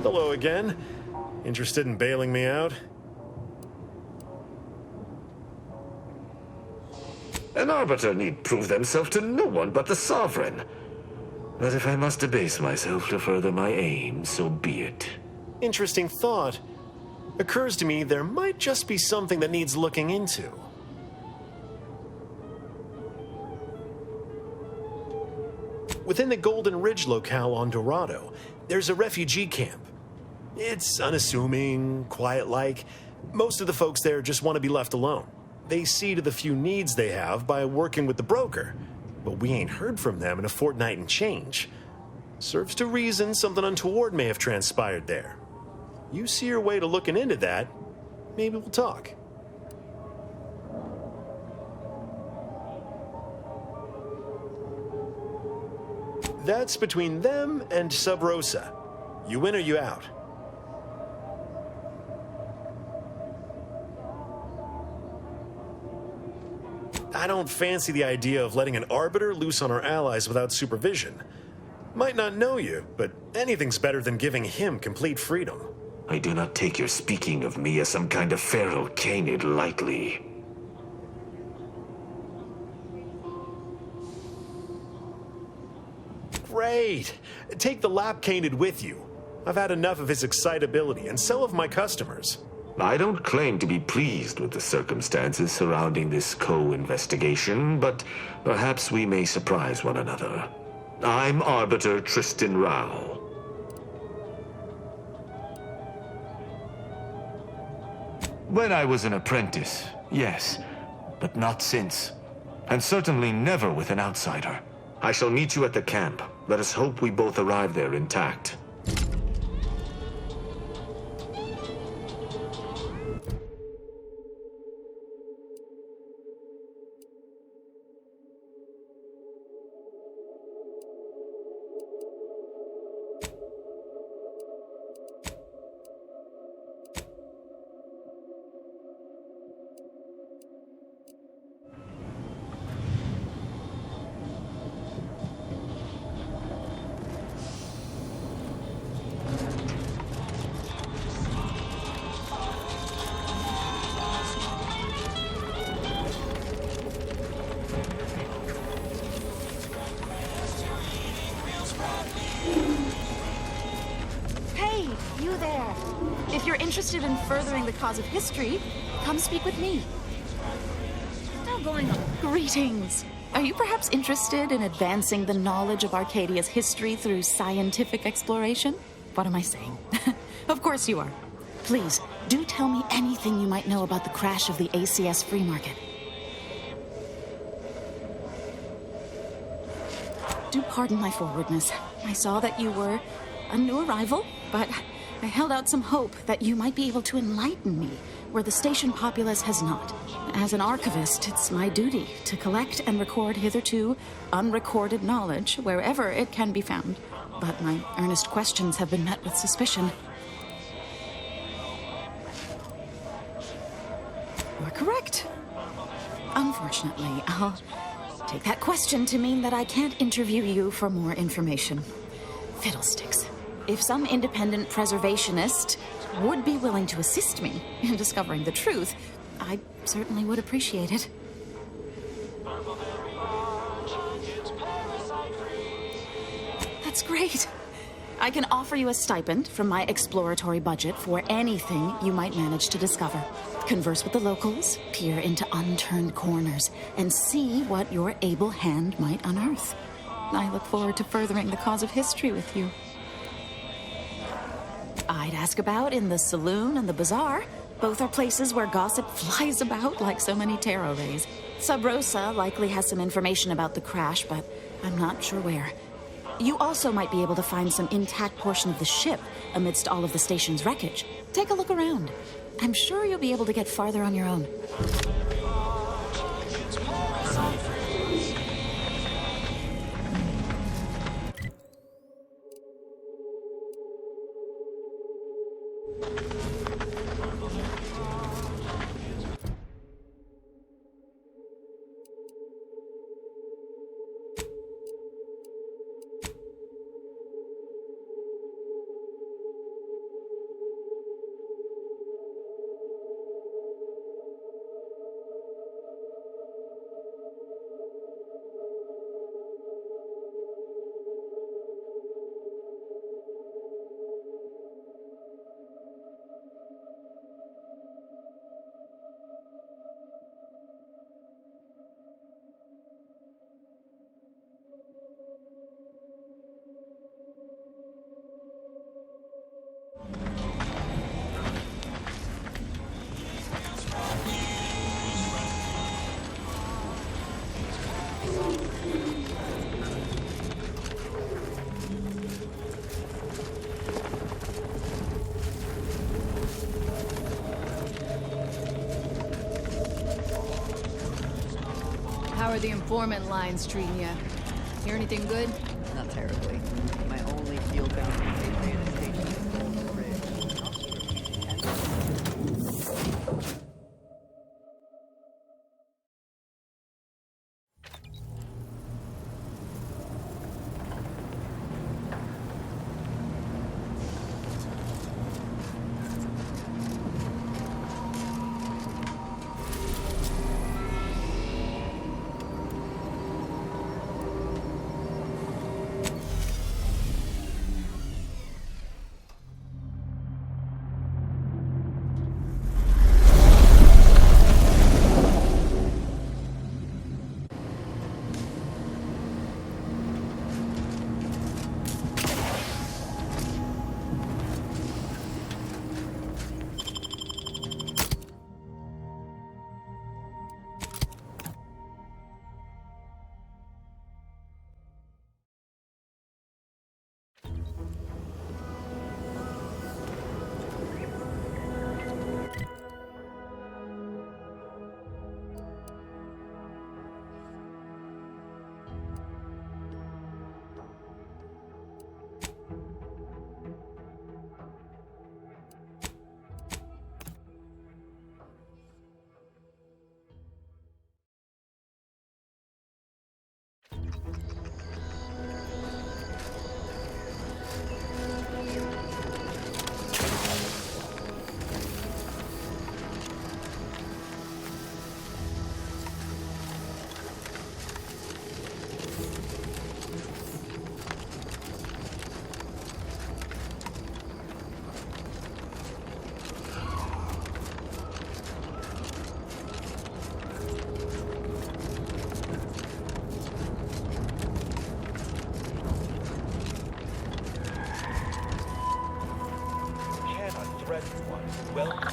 Hello again. Interested in bailing me out? An arbiter need prove themselves to no one but the sovereign. But if I must debase myself to further my aim, so be it. Interesting thought. Occurs to me there might just be something that needs looking into. Within the Golden Ridge locale on Dorado, there's a refugee camp. It's unassuming, quiet-like. Most of the folks there just want to be left alone. They see to the few needs they have by working with the broker. But we ain't heard from them in a fortnight and change. Serves to reason something untoward may have transpired there. You see your way to looking into that, maybe we'll talk. That's between them and Sub Rosa. You in or you out? I don't fancy the idea of letting an arbiter loose on our allies without supervision. Might not know you, but anything's better than giving him complete freedom. I do not take your speaking of me as some kind of pharaoh canid lightly. Great! Take the lap canid with you. I've had enough of his excitability, and so have my customers. I don't claim to be pleased with the circumstances surrounding this co-investigation, but perhaps we may surprise one another. I'm Arbiter Tristan Rao. When I was an apprentice, yes, but not since. And certainly never with an outsider. I shall meet you at the camp. Let us hope we both arrive there intact. Hey, you there. If you're interested in furthering the cause of history, come speak with me. Now going on. Greetings. Are you perhaps interested in advancing the knowledge of Arcadia's history through scientific exploration? What am I saying? Of course you are. Please, do tell me anything you might know about the crash of the ACS free market. Do pardon my forwardness. I saw that you were a new arrival, but I held out some hope that you might be able to enlighten me where the station populace has not. As an archivist, it's my duty to collect and record hitherto unrecorded knowledge wherever it can be found. But my earnest questions have been met with suspicion. You're correct. Unfortunately, I'll take that question to mean that I can't interview you for more information. Fiddlesticks. If some independent preservationist would be willing to assist me in discovering the truth, I certainly would appreciate it. That's great. I can offer you a stipend from my exploratory budget for anything you might manage to discover. Converse with the locals, peer into unturned corners, and see what your able hand might unearth. I look forward to furthering the cause of history with you. I'd ask about in the saloon and the bazaar. Both are places where gossip flies about like so many tarot rays. Sub Rosa likely has some information about the crash, but I'm not sure where. You also might be able to find some intact portion of the ship amidst all of the station's wreckage. Take a look around. I'm sure you'll be able to get farther on your own. are the informant lines treating ya? Hear anything good? Not terribly. My only field-bound repatriated station is Golden Ridge.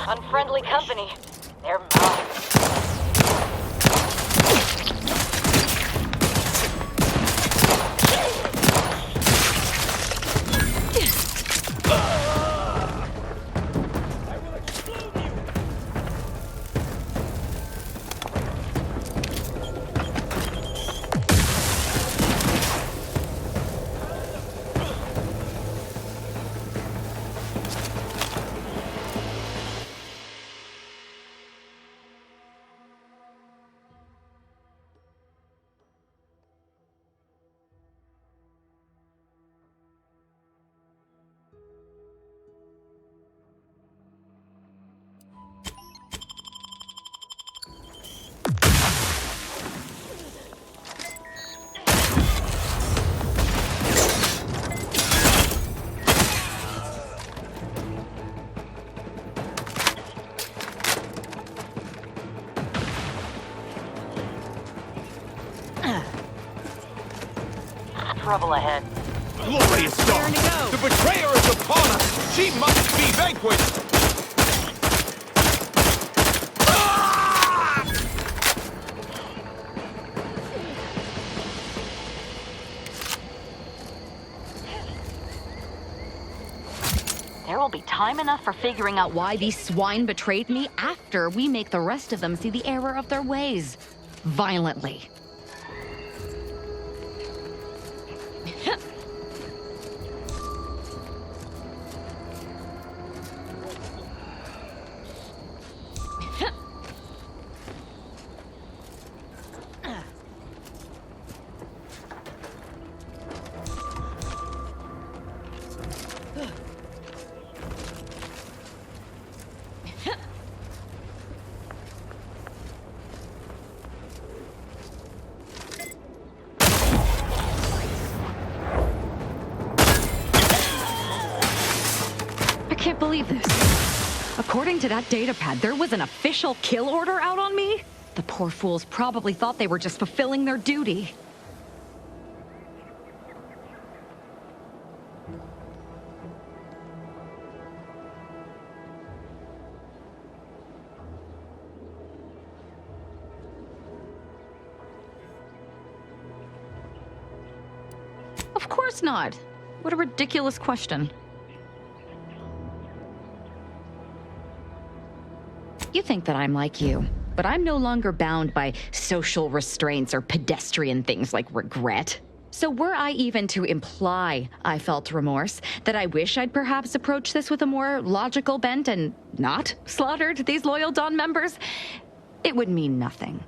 Unfriendly company. Their mouths. Trouble ahead. Glorious dawn! The betrayer is upon us! She must be vanquished! There will be time enough for figuring out why these swine betrayed me after we make the rest of them see the error of their ways. Violently. I can't believe this. According to that datapad, there was an official kill order out on me? The poor fools probably thought they were just fulfilling their duty. Of course not. What a ridiculous question. You think that I'm like you. But I'm no longer bound by social restraints or pedestrian things like regret. So were I even to imply I felt remorse, that I wish I'd perhaps approached this with a more logical bent and not slaughtered these loyal Dawn members, it would mean nothing.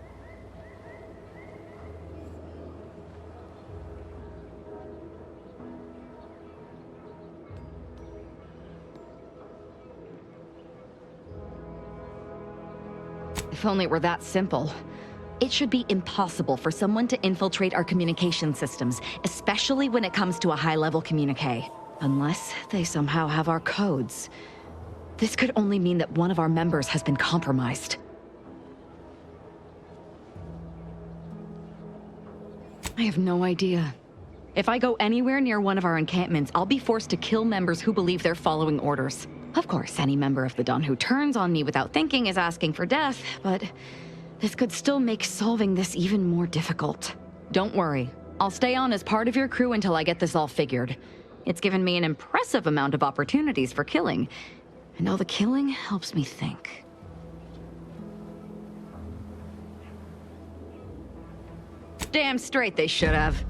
If only it were that simple. It should be impossible for someone to infiltrate our communication systems, especially when it comes to a high-level communique. Unless they somehow have our codes. This could only mean that one of our members has been compromised. I have no idea. If I go anywhere near one of our encampments, I'll be forced to kill members who believe they're following orders. Of course, any member of the Dawn who turns on me without thinking is asking for death, but this could still make solving this even more difficult. Don't worry. I'll stay on as part of your crew until I get this all figured. It's given me an impressive amount of opportunities for killing, and all the killing helps me think. Damn straight they should have.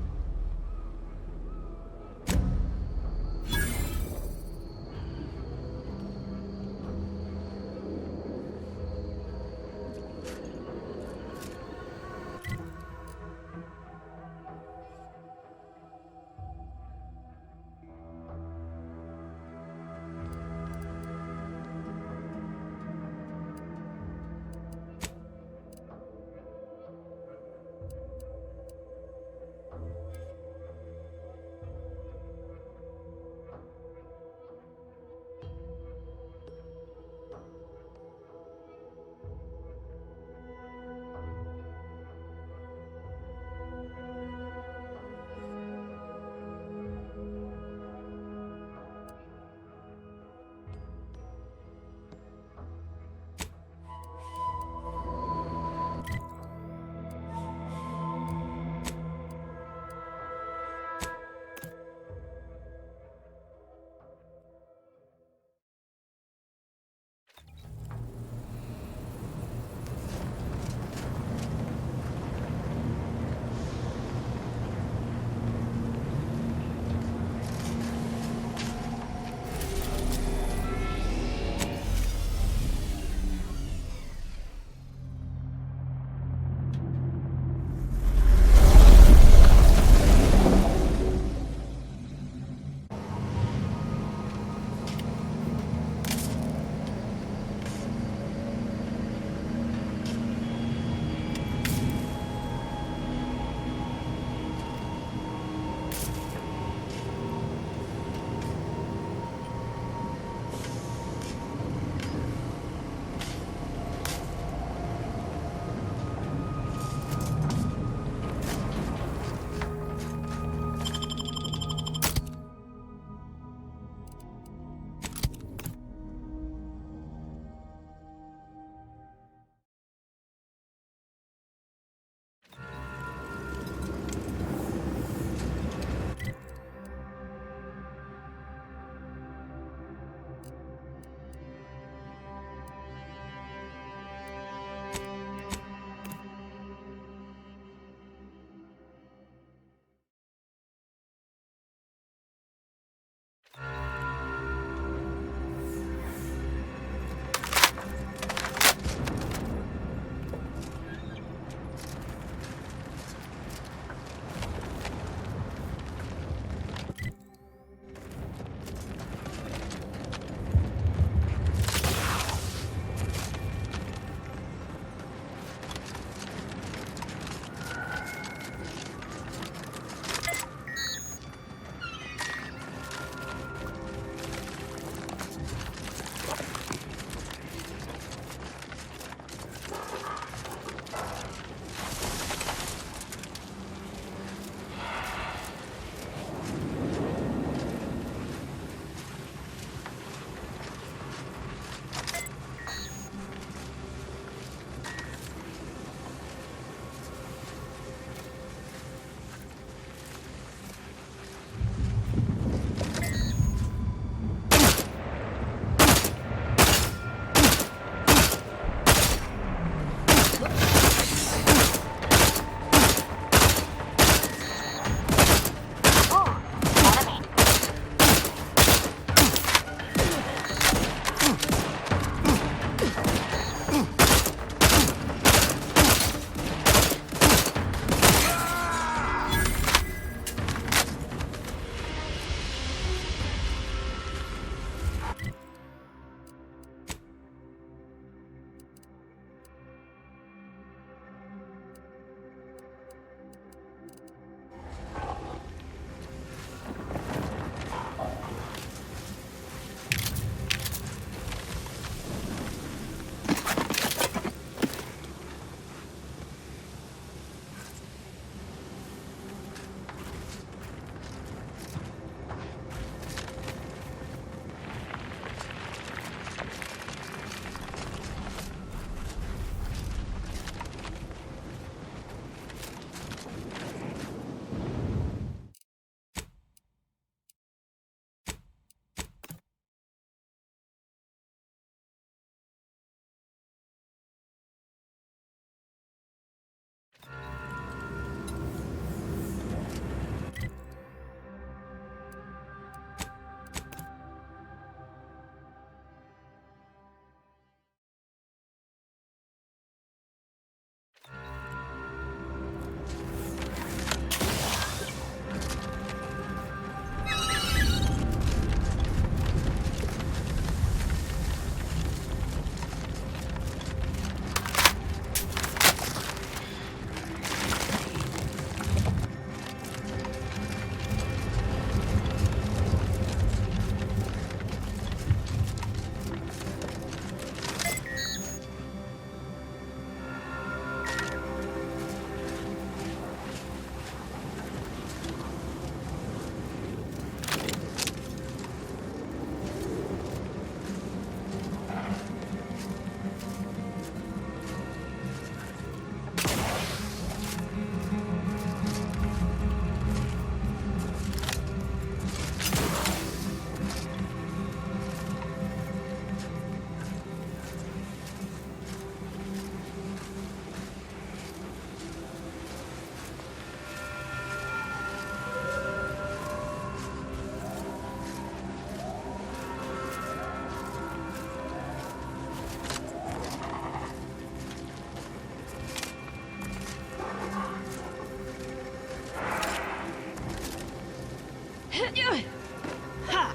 Ha!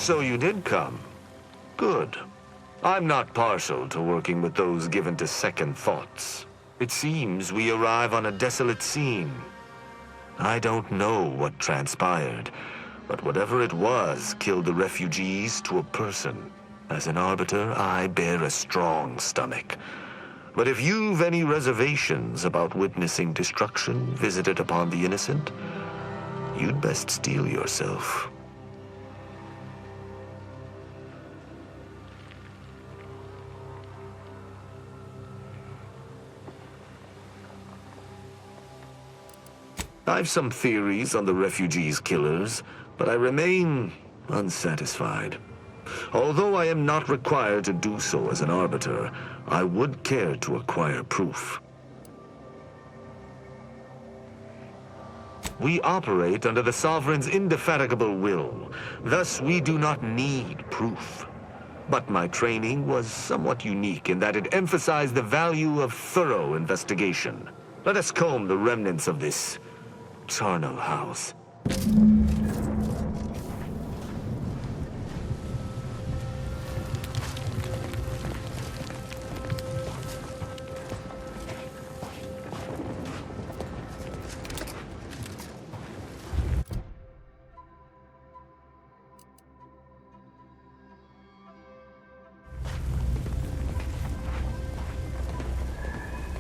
So you did come. Good. I'm not partial to working with those given to second thoughts. It seems we arrive on a desolate scene. I don't know what transpired, but whatever it was killed the refugees to a person. As an Arbiter, I bear a strong stomach. But if you've any reservations about witnessing destruction visited upon the innocent, you'd best steel yourself. I've some theories on the refugees' killers, but I remain unsatisfied. Although I am not required to do so as an Arbiter, I would care to acquire proof. We operate under the Sovereign's indefatigable will, thus we do not need proof. But my training was somewhat unique in that it emphasized the value of thorough investigation. Let us comb the remnants of this charnel house.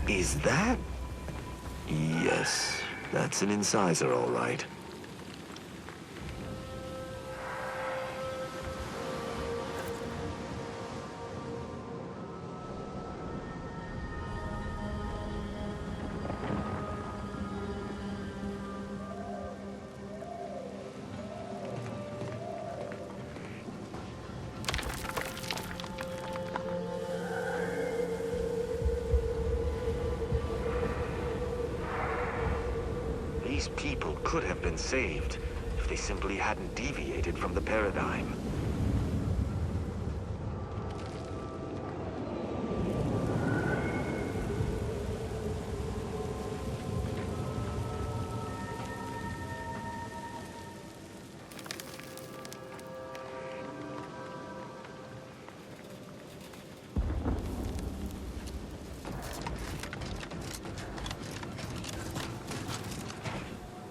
Is that? Yes, that's an incisor, all right. These people could have been saved if they simply hadn't deviated from the paradigm.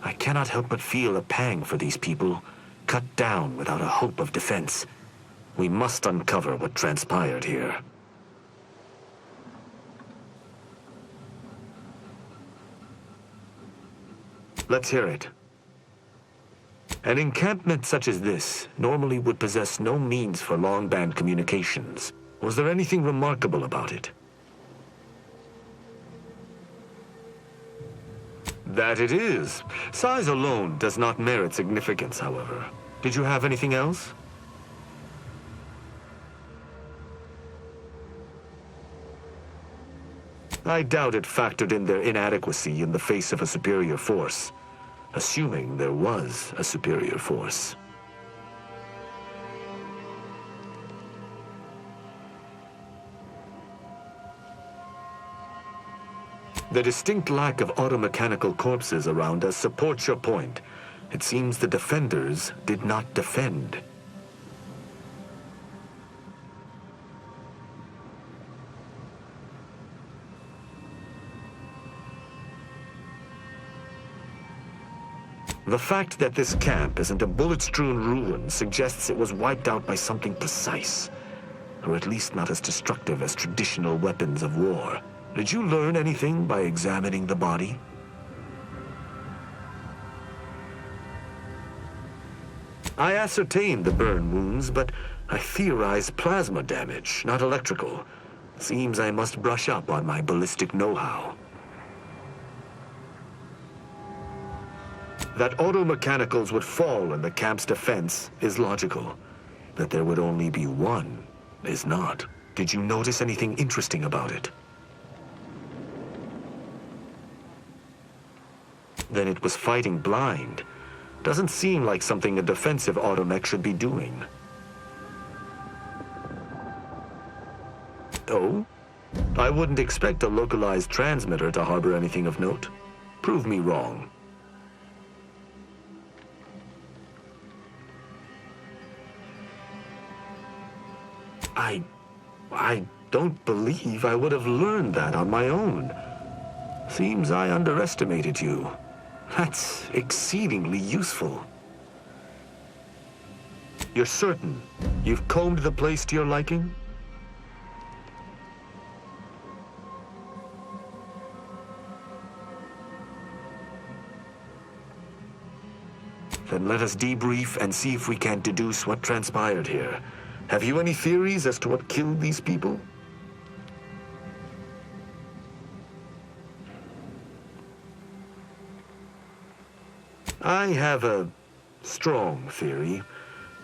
I cannot help but feel a pang for these people, cut down without a hope of defense. We must uncover what transpired here. Let's hear it. An encampment such as this normally would possess no means for long-band communications. Was there anything remarkable about it? That it is. Size alone does not merit significance, however. Did you have anything else? I doubt it factored in their inadequacy in the face of a superior force, assuming there was a superior force. The distinct lack of automechanical corpses around us supports your point. It seems the defenders did not defend. The fact that this camp isn't a bullet-strewn ruin suggests it was wiped out by something precise, or at least not as destructive as traditional weapons of war. Did you learn anything by examining the body? I ascertained the burn wounds, but I theorized plasma damage, not electrical. Seems I must brush up on my ballistic know-how. That automechanicals would fall in the camp's defense is logical. That there would only be one is not. Did you notice anything interesting about it? Then it was fighting blind. Doesn't seem like something a defensive automech should be doing. Oh? I wouldn't expect a localized transmitter to harbor anything of note. Prove me wrong. I don't believe I would have learned that on my own. Seems I underestimated you. That's exceedingly useful. You're certain you've combed the place to your liking? Then let us debrief and see if we can deduce what transpired here. Have you any theories as to what killed these people? I have a strong theory,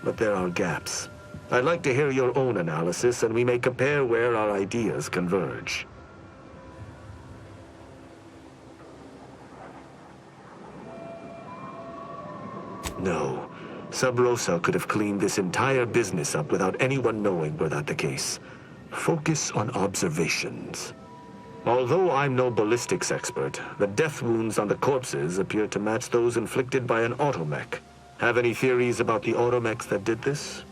but there are gaps. I'd like to hear your own analysis, and we may compare where our ideas converge. No. Sub Rosa could have cleaned this entire business up without anyone knowing were that the case. Focus on observations. Although I'm no ballistics expert, the death wounds on the corpses appear to match those inflicted by an automech. Have any theories about the automechs that did this?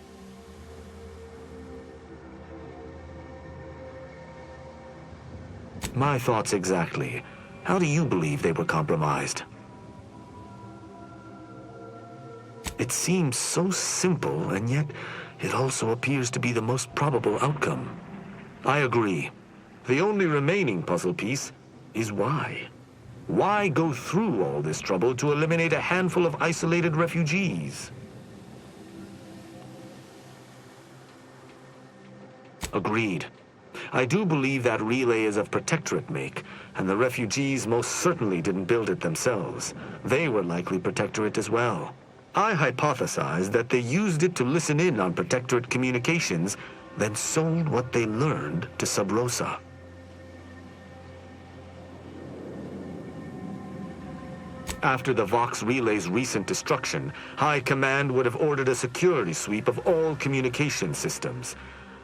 My thoughts exactly. How do you believe they were compromised? It seems so simple, and yet it also appears to be the most probable outcome. I agree. The only remaining puzzle piece is why. Why go through all this trouble to eliminate a handful of isolated refugees? Agreed. I do believe that relay is of Protectorate make, and the refugees most certainly didn't build it themselves. They were likely Protectorate as well. I hypothesize that they used it to listen in on Protectorate communications, then sold what they learned to Sub Rosa. After the Vox Relay's recent destruction, High Command would have ordered a security sweep of all communication systems.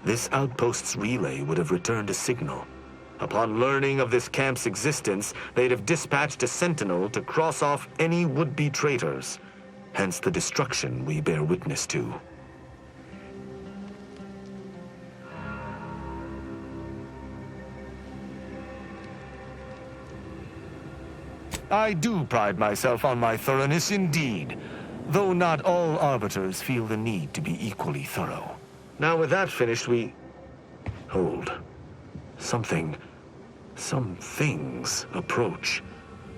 This outpost's relay would have returned a signal. Upon learning of this camp's existence, they'd have dispatched a sentinel to cross off any would-be traitors. Hence the destruction we bear witness to. I do pride myself on my thoroughness indeed, though not all arbiters feel the need to be equally thorough. Now with that finished, hold. Some things approach.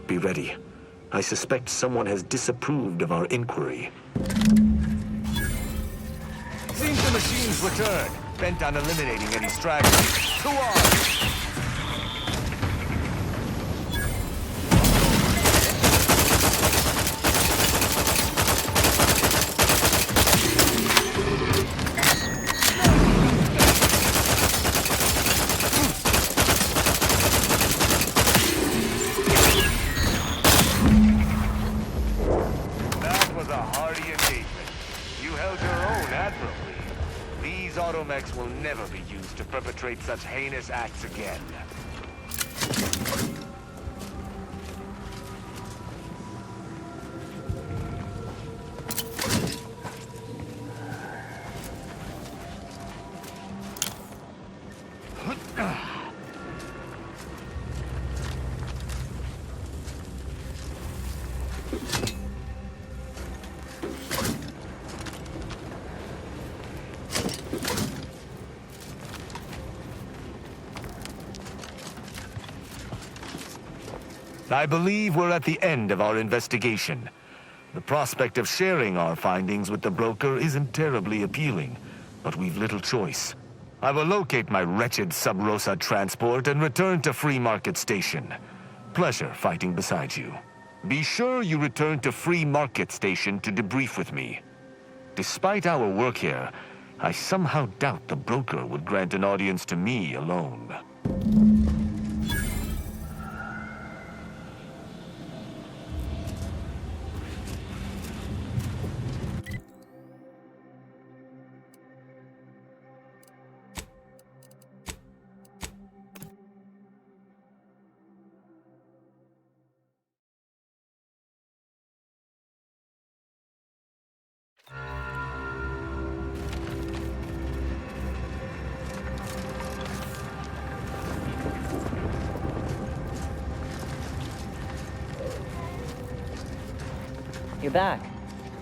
Be ready. I suspect someone has disapproved of our inquiry. Seems the machine's returned, bent on eliminating any stragglers. Go on! Automechs will never be used to perpetrate such heinous acts again. I believe we're at the end of our investigation. The prospect of sharing our findings with the broker isn't terribly appealing, but we've little choice. I will locate my wretched Sub Rosa transport and return to Free Market Station. Pleasure fighting beside you. Be sure you return to Free Market Station to debrief with me. Despite our work here, I somehow doubt the broker would grant an audience to me alone. You're back.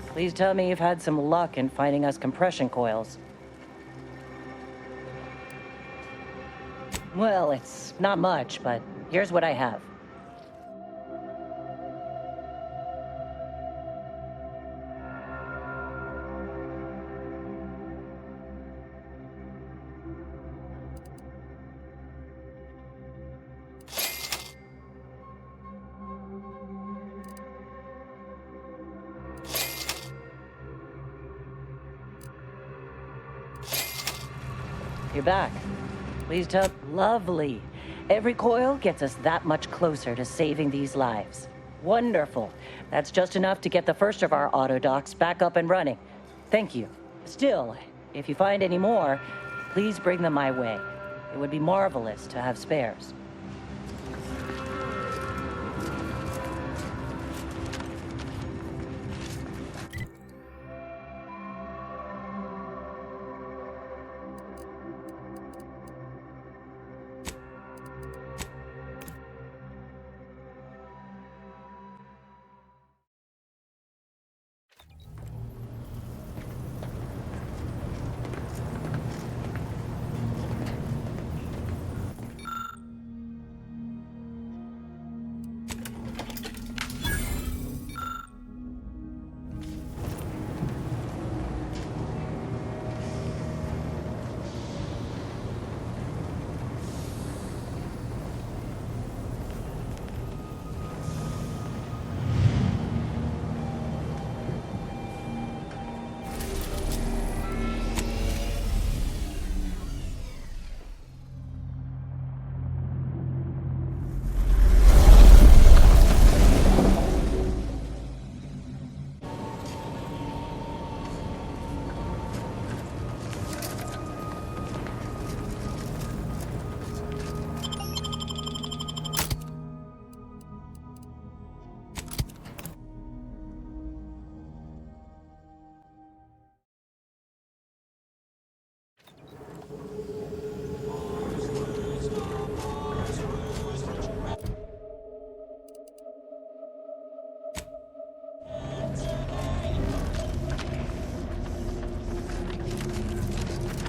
Please tell me you've had some luck in finding us compression coils. Well, it's not much, but here's what I have. You're back. Please tell... Lovely. Every coil gets us that much closer to saving these lives. Wonderful. That's just enough to get the first of our auto docks back up and running. Thank you. Still, if you find any more, please bring them my way. It would be marvelous to have spares.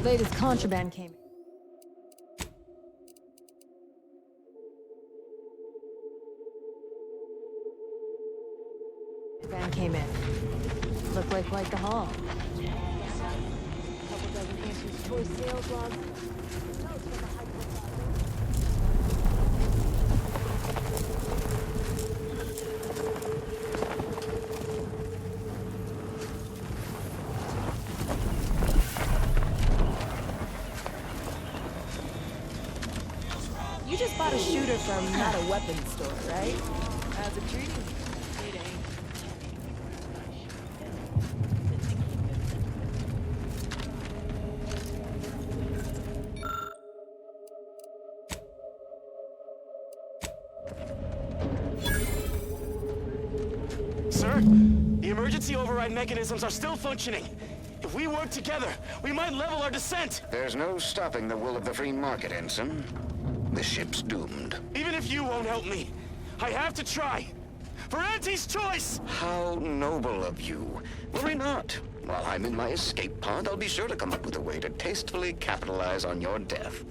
Latest contraband came in. Van came in. Looked like quite the haul. Couple dozen Answer's Choice sales logs. Notes from the high profile. You just bought a shooter from not a weapons store, right? How's it treating you? It ain't. Sir, the emergency override mechanisms are still functioning. If we work together, we might level our descent. There's no stopping the will of the free market, Ensign. The ship's doomed. Even if you won't help me, I have to try. For Auntie's choice! How noble of you. Worry not. While I'm in my escape pod, I'll be sure to come up with a way to tastefully capitalize on your death.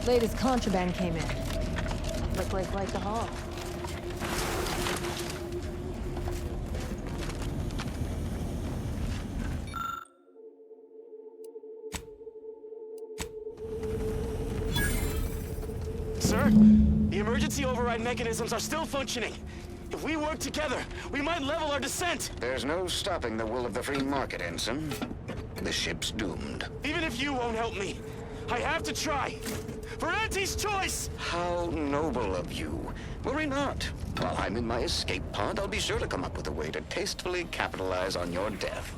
Latest contraband came in. Look like quite the haul. Sir, the emergency override mechanisms are still functioning. If we work together, we might level our descent. There's no stopping the will of the free market, Ensign. The ship's doomed. Even if you won't help me, I have to try. For Auntie's choice! How noble of you. Worry not. While I'm in my escape pod, I'll be sure to come up with a way to tastefully capitalize on your death.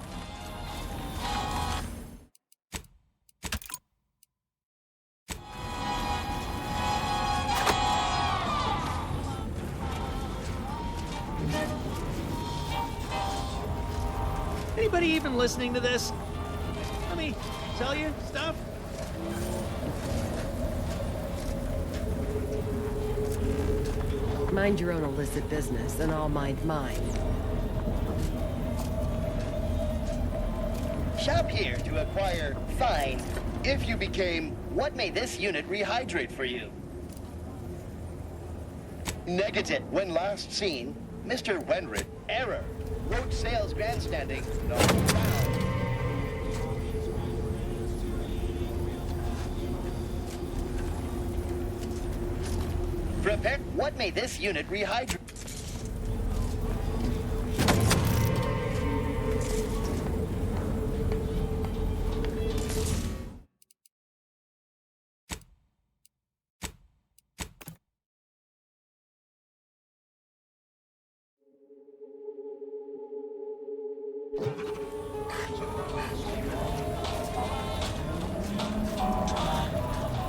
Anybody even listening to this? Let me tell you stuff. Mind your own illicit business, and I'll mind mine. Shop here to acquire fine if you became what may this unit rehydrate for you? Negative. When last seen, Mr. Wenred, error. Road sales grandstanding, no found. Prepare. What may this unit rehydrate?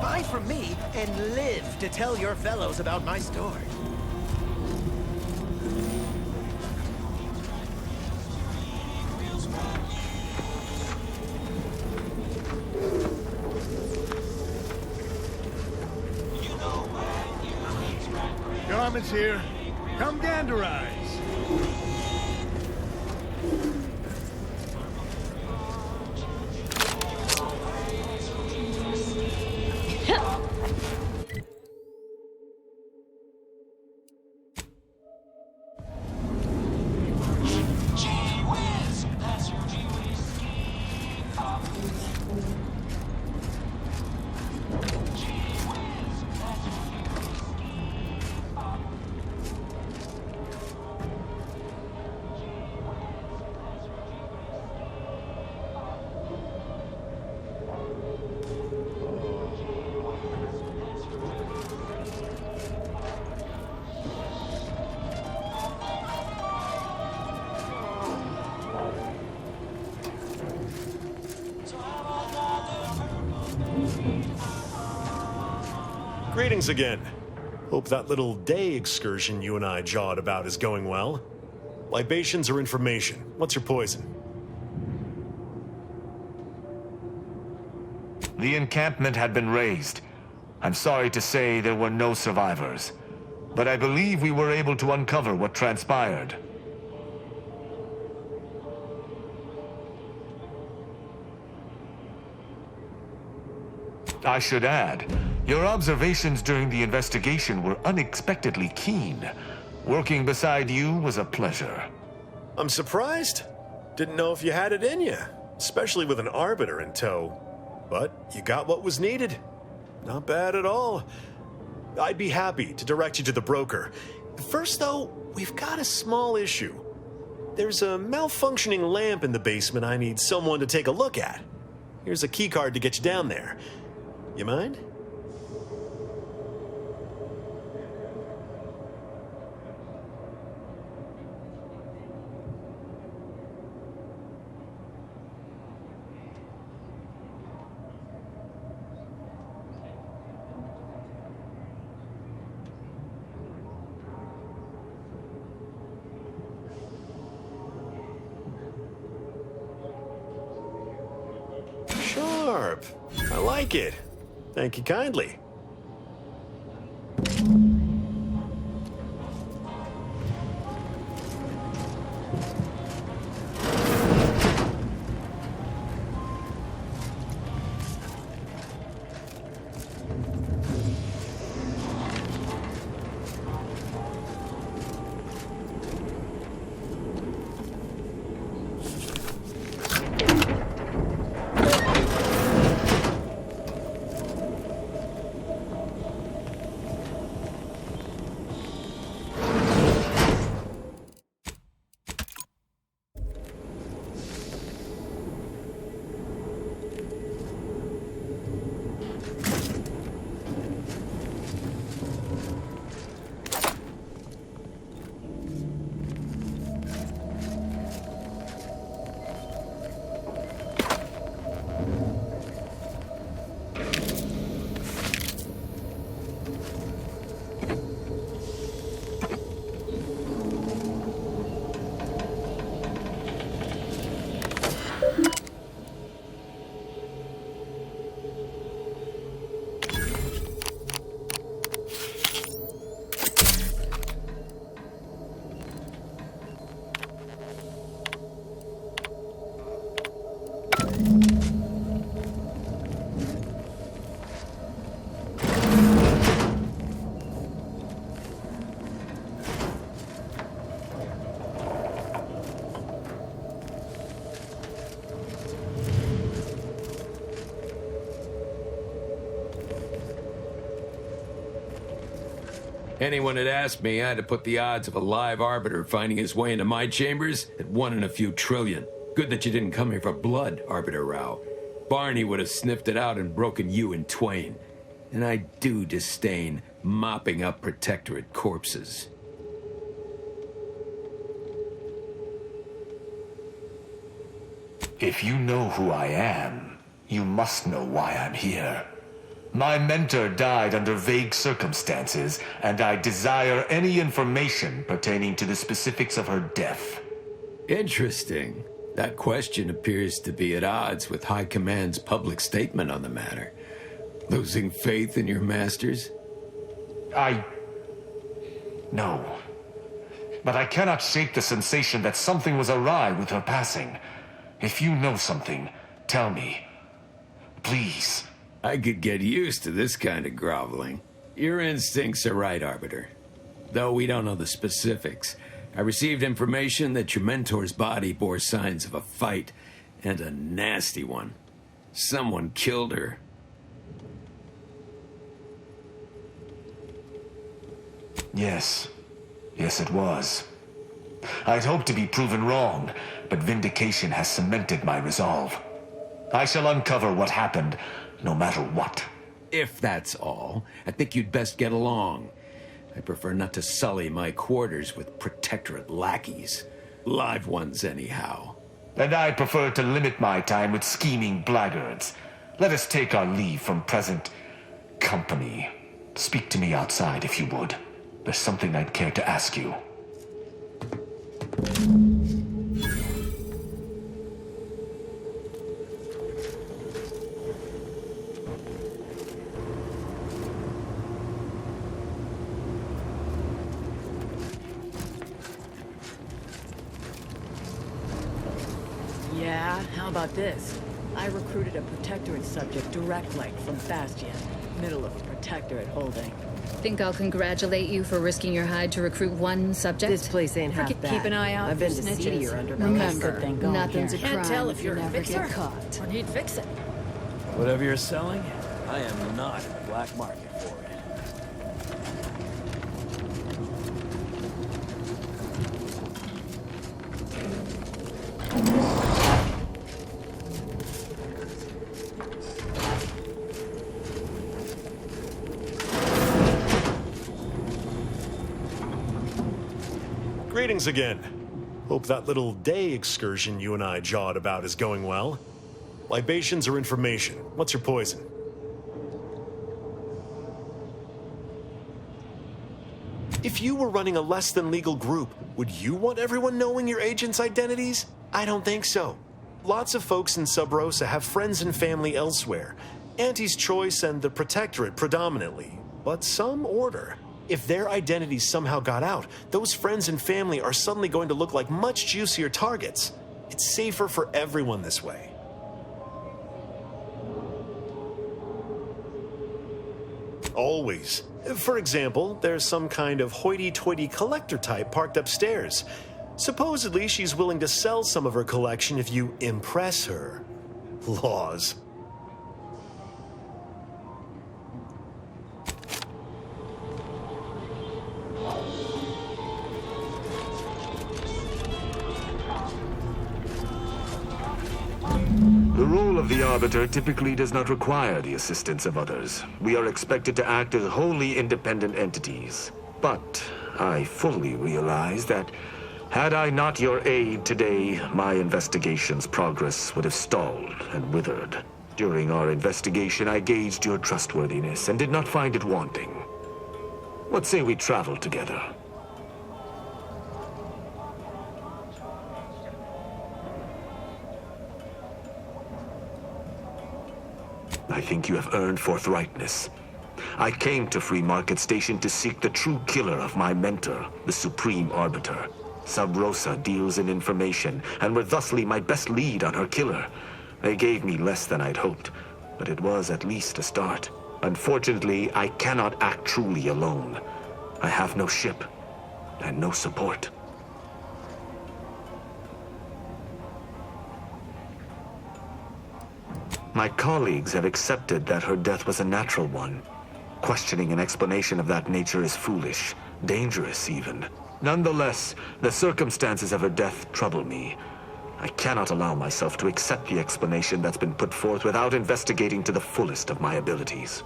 Buy from me and live to tell your fellows about my story. Garment's here. Come ganderize. Greetings again. Hope that little day excursion you and I jawed about is going well. Libations or information? What's your poison? The encampment had been razed. I'm sorry to say there were no survivors, but I believe we were able to uncover what transpired. I should add, your observations during the investigation were unexpectedly keen. Working beside you was a pleasure. I'm surprised. Didn't know if you had it in you, especially with an Arbiter in tow. But you got what was needed. Not bad at all. I'd be happy to direct you to the broker. First, though, we've got a small issue. There's a malfunctioning lamp in the basement I need someone to take a look at. Here's a keycard to get you down there. You mind? Sharp. I like it. Thank you kindly. Anyone had asked me, I had to put the odds of a live arbiter finding his way into my chambers at 1 in a few trillion. Good that you didn't come here for blood, Arbiter Rao. Barney would have sniffed it out and broken you in twain. And I do disdain mopping up Protectorate corpses. If you know who I am, you must know why I'm here. My mentor died under vague circumstances, and I desire any information pertaining to the specifics of her death. Interesting. That question appears to be at odds with High Command's public statement on the matter. Losing faith in your masters? No. But I cannot shake the sensation that something was awry with her passing. If you know something, tell me. Please. I could get used to this kind of groveling. Your instincts are right, Arbiter. Though we don't know the specifics. I received information that your mentor's body bore signs of a fight, and a nasty one. Someone killed her. Yes. Yes, it was. I'd hoped to be proven wrong, but vindication has cemented my resolve. I shall uncover what happened, no matter what. If that's all, I think you'd best get along. I prefer not to sully my quarters with Protectorate lackeys. Live ones, anyhow. And I prefer to limit my time with scheming blackguards. Let us take our leave from present company. Speak to me outside, if you would. There's something I'd care to ask you. Yeah, how about this? I recruited a Protectorate subject direct like from Bastion, middle of Protectorate holding. Think I'll congratulate you for risking your hide to recruit one subject? This place ain't half bad. Keep an eye out I've been for to snitches. seedier underground. Remember, nothing's a crime. Can't tell if if you're you a never fixer get caught. or need fixing. Whatever you're selling, I am not in the black market for it. Greetings again. Hope that little day excursion you and I jawed about is going well. Libations or information? What's your poison? If you were running a less than legal group, would you want everyone knowing your agents' identities? I don't think so. Lots of folks in Sub Rosa have friends and family elsewhere. Auntie's Choice and the Protectorate predominantly, but some order. If their identities somehow got out, those friends and family are suddenly going to look like much juicier targets. It's safer for everyone this way. Always. For example, there's some kind of hoity-toity collector type parked upstairs. Supposedly, she's willing to sell some of her collection if you impress her. Laws. The role of the Arbiter typically does not require the assistance of others. We are expected to act as wholly independent entities. But I fully realize that had I not your aid today, my investigation's progress would have stalled and withered. During our investigation, I gauged your trustworthiness and did not find it wanting. What say we travel together? I think you have earned forthrightness. I came to Free Market Station to seek the true killer of my mentor, the Supreme Arbiter. Sub Rosa deals in information, and were thusly my best lead on her killer. They gave me less than I'd hoped, but it was at least a start. Unfortunately, I cannot act truly alone. I have no ship, and no support. My colleagues have accepted that her death was a natural one. questioning an explanation of that nature is foolish, dangerous even. Nonetheless, the circumstances of her death trouble me. I cannot allow myself to accept the explanation that's been put forth without investigating to the fullest of my abilities.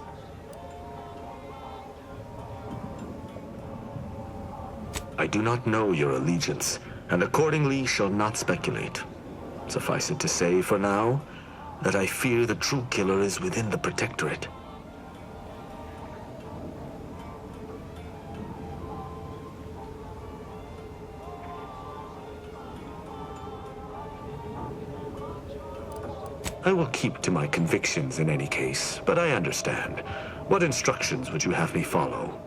I do not know your allegiance, and accordingly shall not speculate. Suffice it to say, for now, that I fear the true killer is within the Protectorate. I will keep to my convictions in any case, but I understand. What instructions would you have me follow?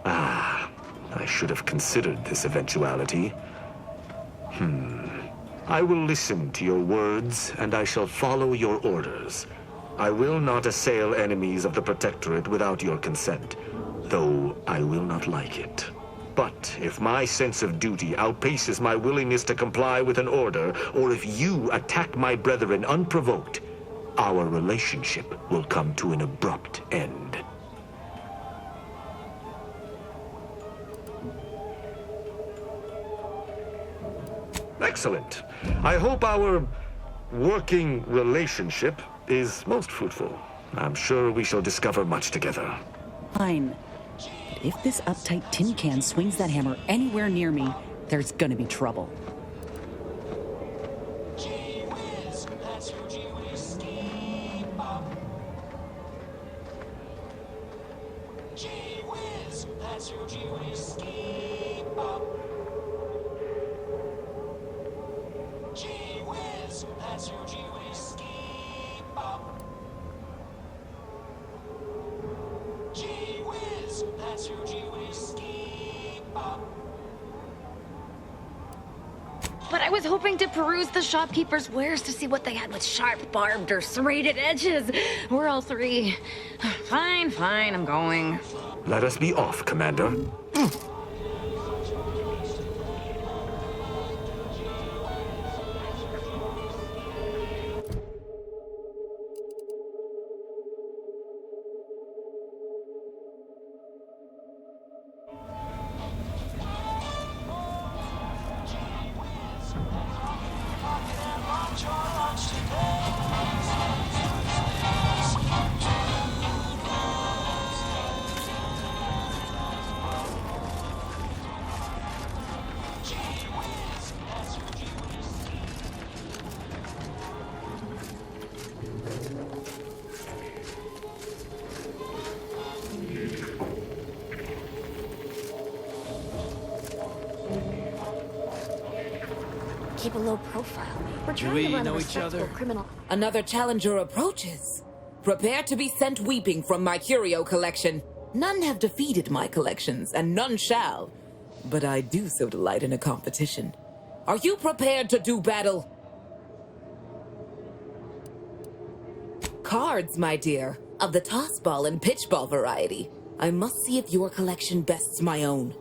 I should have considered this eventuality. I will listen to your words, and I shall follow your orders. I will not assail enemies of the Protectorate without your consent, though I will not like it. But if my sense of duty outpaces my willingness to comply with an order, or if you attack my brethren unprovoked, our relationship will come to an abrupt end. Excellent. I hope our working relationship is most fruitful. I'm sure we shall discover much together. Fine. But if this uptight tin can swings that hammer anywhere near me, there's gonna be trouble. But I was hoping to peruse the shopkeeper's wares to see what they had with sharp, barbed, or serrated edges. We're all three. Fine, I'm going. Let us be off, Commander. Keep a low profile. We're Do trying we to run a know each respectable other? criminal. Another challenger approaches. Prepare to be sent weeping from my curio collection. None have defeated my collections, and none shall. But I do so delight in a competition. Are you prepared to do battle? Cards, my dear, of the toss ball and pitch ball variety. I must see if your collection bests my own.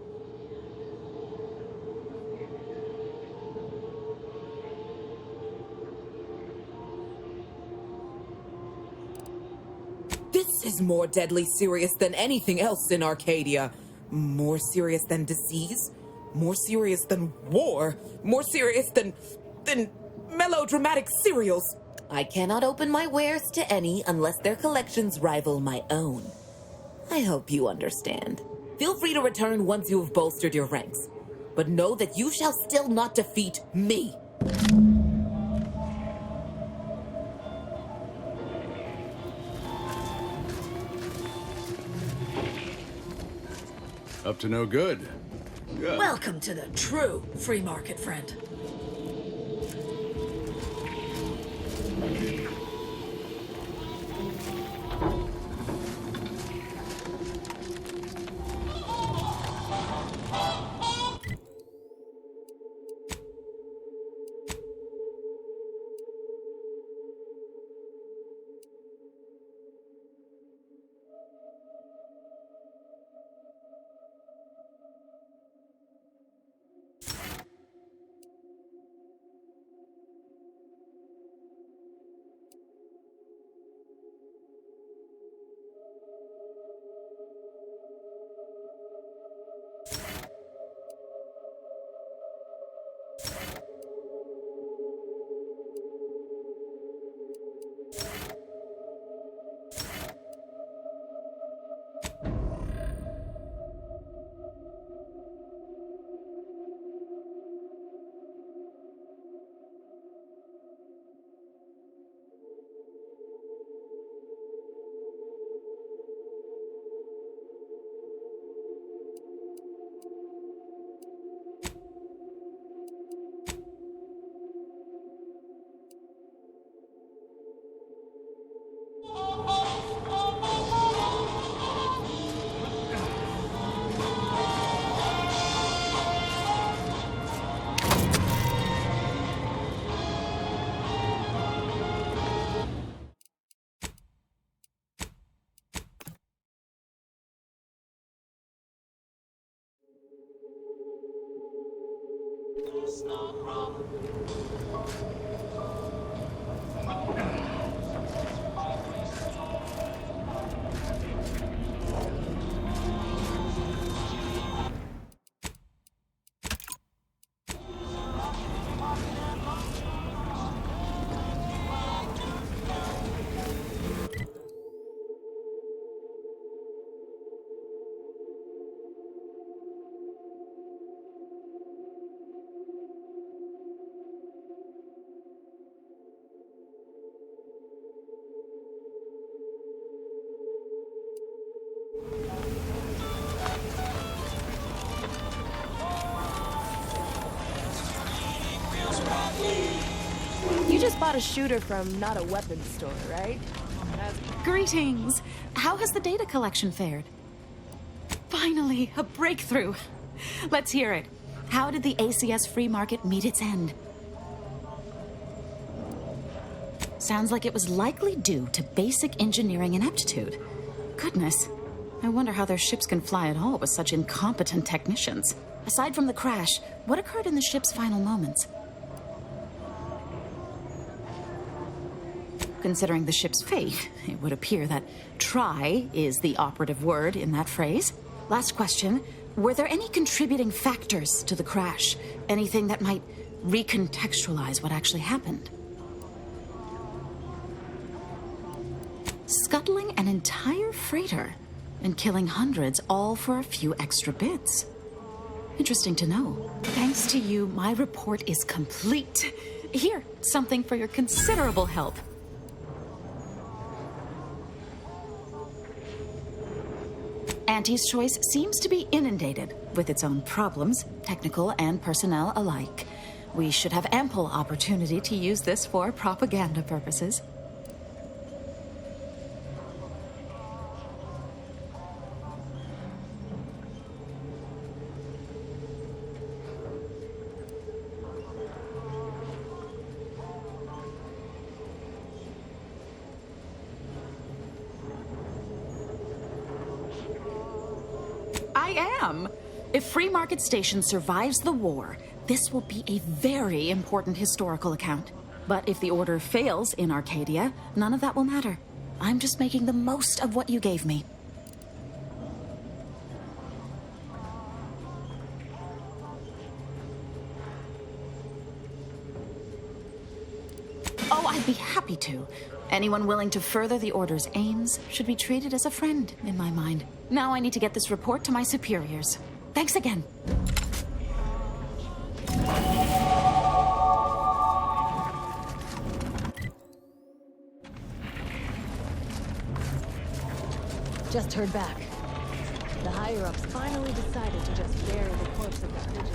This is more deadly serious than anything else in Arcadia. More serious than disease? More serious than war? More serious than melodramatic serials? I cannot open my wares to any unless their collections rival my own. I hope you understand. Feel free to return once you have bolstered your ranks. But know that you shall still not defeat me. Up to no good. Good. Welcome to the true free market, friend. You just bought a shooter from not a weapons store, right? Greetings! How has the data collection fared? Finally, a breakthrough. Let's hear it. How did the ACS free market meet its end? Sounds like it was likely due to basic engineering ineptitude. Goodness, I wonder how their ships can fly at all with such incompetent technicians. Aside from the crash, what occurred in the ship's final moments? Considering the ship's fate, it would appear that try is the operative word in that phrase. Last question, were there any contributing factors to the crash? Anything that might recontextualize what actually happened? Scuttling an entire freighter and killing hundreds, all for a few extra bits. Interesting to know. Thanks to you, my report is complete. Here, something for your considerable help. Auntie's Choice seems to be inundated with its own problems, technical and personnel alike. We should have ample opportunity to use this for propaganda purposes. I am. If Free Market Station survives the war, this will be a very important historical account. But if the order fails in Arcadia, none of that will matter. I'm just making the most of what you gave me. Oh, I'd be happy to. Anyone willing to further the Order's aims should be treated as a friend, in my mind. Now I need to get this report to my superiors. Thanks again. Just heard back. The higher-ups finally decided to just bury the corpse of the pigeon.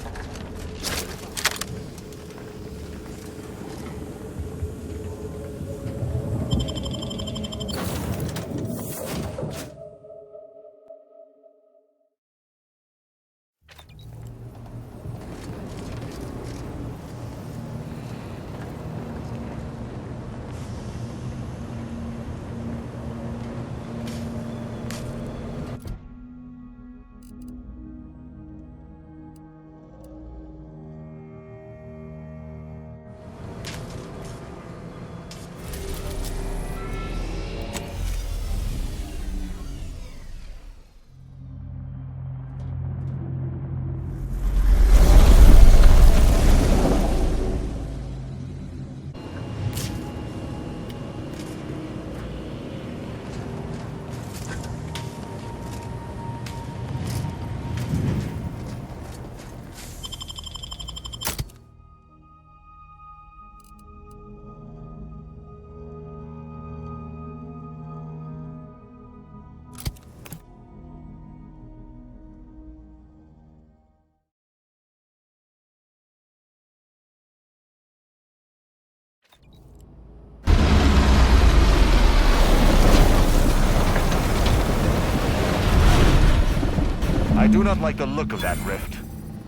I do not like the look of that rift.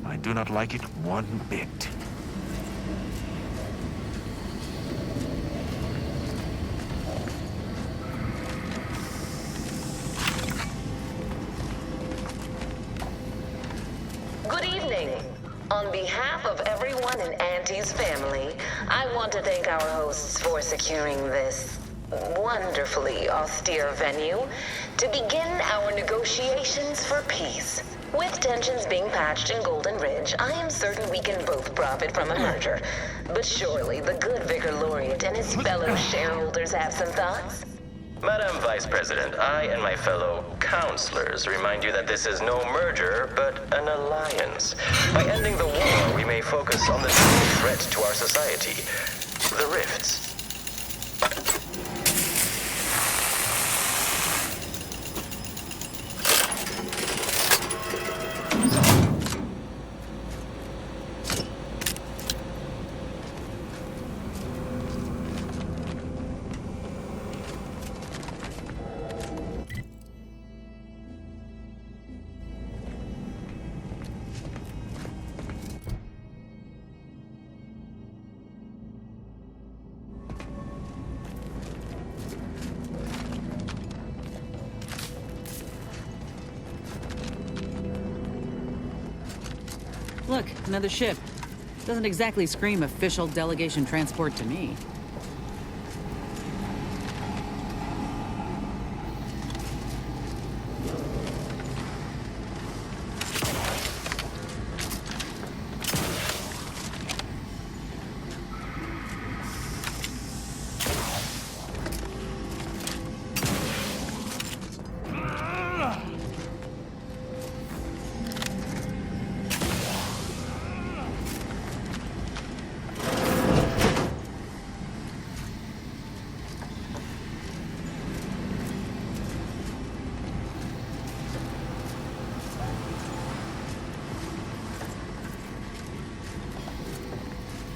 I do not like it one bit. Good evening. On behalf behalf of everyone in Auntie's family, I want to thank our hosts for securing this wonderfully austere venue to begin our negotiations for peace. With tensions being patched in Golden Ridge, I am certain we can both profit from a merger. But surely the good Vicar Laureate and his fellow shareholders have some thoughts? Madam Vice President, I and my fellow counselors remind you that this is no merger, but an alliance. By ending the war, we may focus on the true threat to our society, the rifts. Look, another ship. Doesn't exactly scream official delegation transport to me.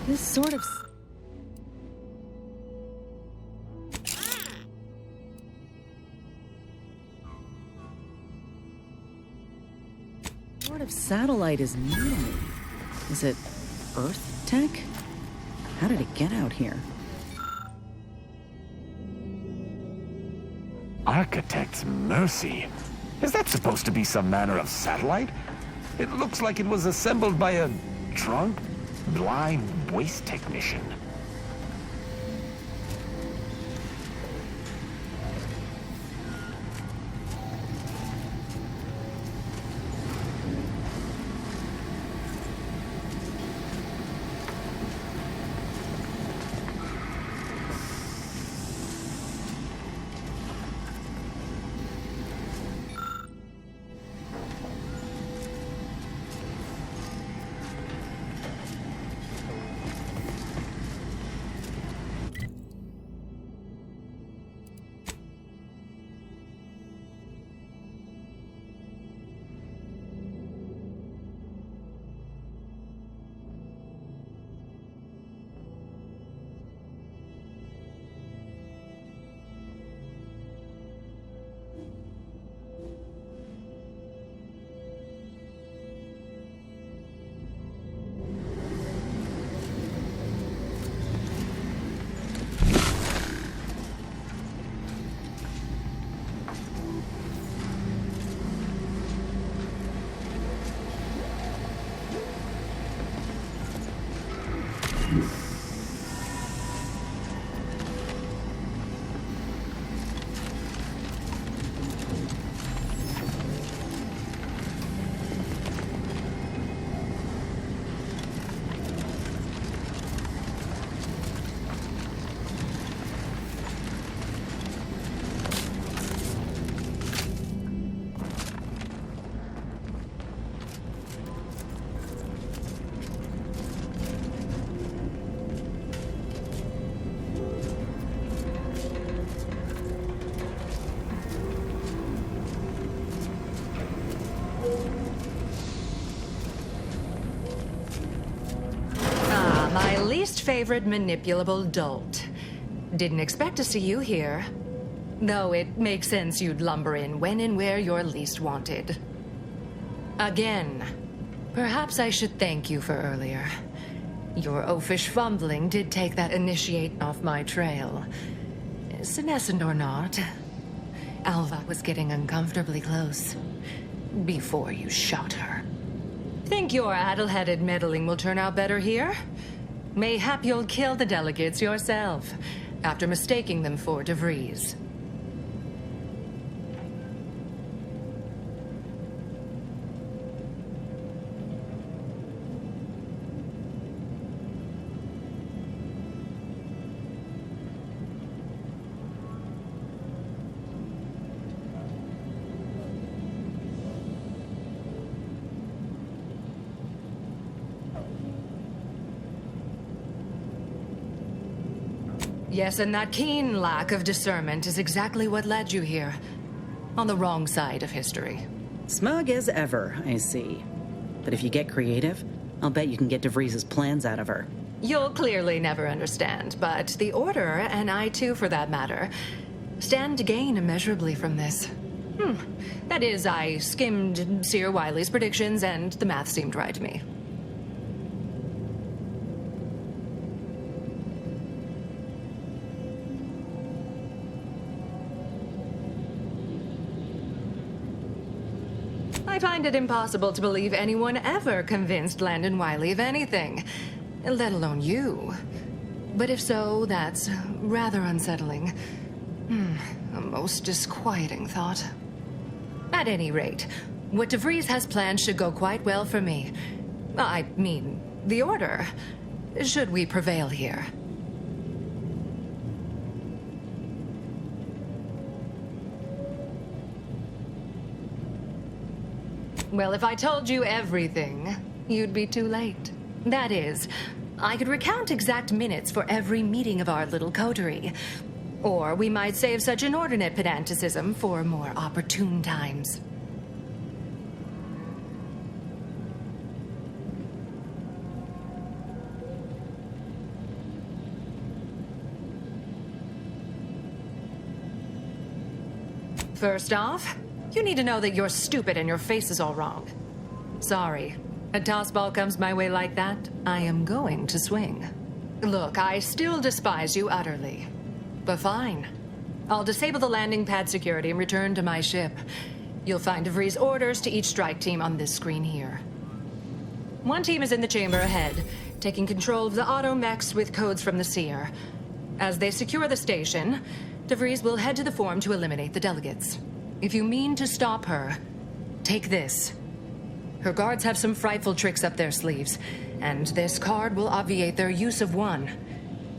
This sort of... What sort of satellite is new to me? Is it Earth tech? How did it get out here? Architect's mercy. Is that supposed to be some manner of satellite? It looks like it was assembled by a drunk, blind waste technician. My least favorite manipulable dolt. Didn't expect to see you here. Though it makes sense you'd lumber in when and where you're least wanted. Again, perhaps I should thank you for earlier. Your oafish fumbling did take that initiate off my trail. Senescent or not, Alva was getting uncomfortably close before you shot her. Think your addle-headed meddling will turn out better here? Mayhap you'll kill the delegates yourself, after mistaking them for DeVries. Yes, and that keen lack of discernment is exactly what led you here. On the wrong side of history. Smug as ever, I see. But if you get creative, I'll bet you can get DeVries' plans out of her. You'll clearly never understand, but the Order, and I too for that matter, stand to gain immeasurably from this. That is, I skimmed Seer Wiley's predictions and the math seemed right to me. I find it impossible to believe anyone ever convinced Landon Wiley of anything, let alone you. But if so, that's rather unsettling. A most disquieting thought. At any rate, what DeVries has planned should go quite well for me. I mean, the Order, should we prevail here. Well, if I told you everything, you'd be too late. That is, I could recount exact minutes for every meeting of our little coterie. Or we might save such inordinate pedanticism for more opportune times. First off, you need to know that you're stupid and your face is all wrong. Sorry. A tossball comes my way like that, I am going to swing. Look, I still despise you utterly. But fine. I'll disable the landing pad security and return to my ship. You'll find DeVries' orders to each strike team on this screen here. One team is in the chamber ahead, taking control of the auto mechs with codes from the Seer. As they secure the station, DeVries will head to the Forum to eliminate the delegates. If you mean to stop her, take this. Her guards have some frightful tricks up their sleeves, and this card will obviate their use of one,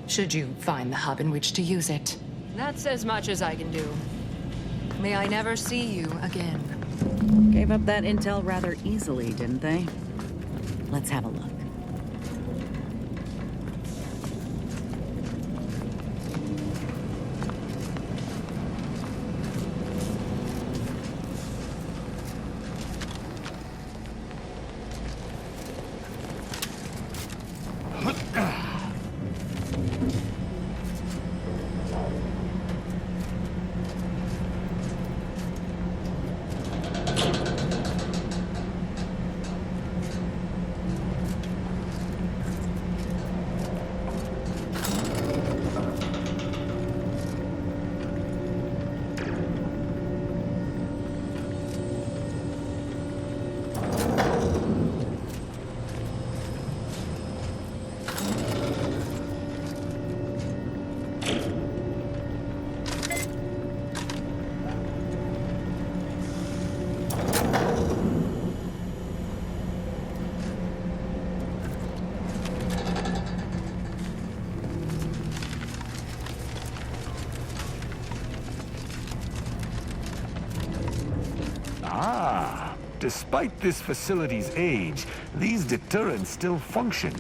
should you find the hub in which to use it. That's as much as I can do. May I never see you again. Gave up that intel rather easily, didn't they? Let's have a look. Despite this facility's age, these deterrents still function.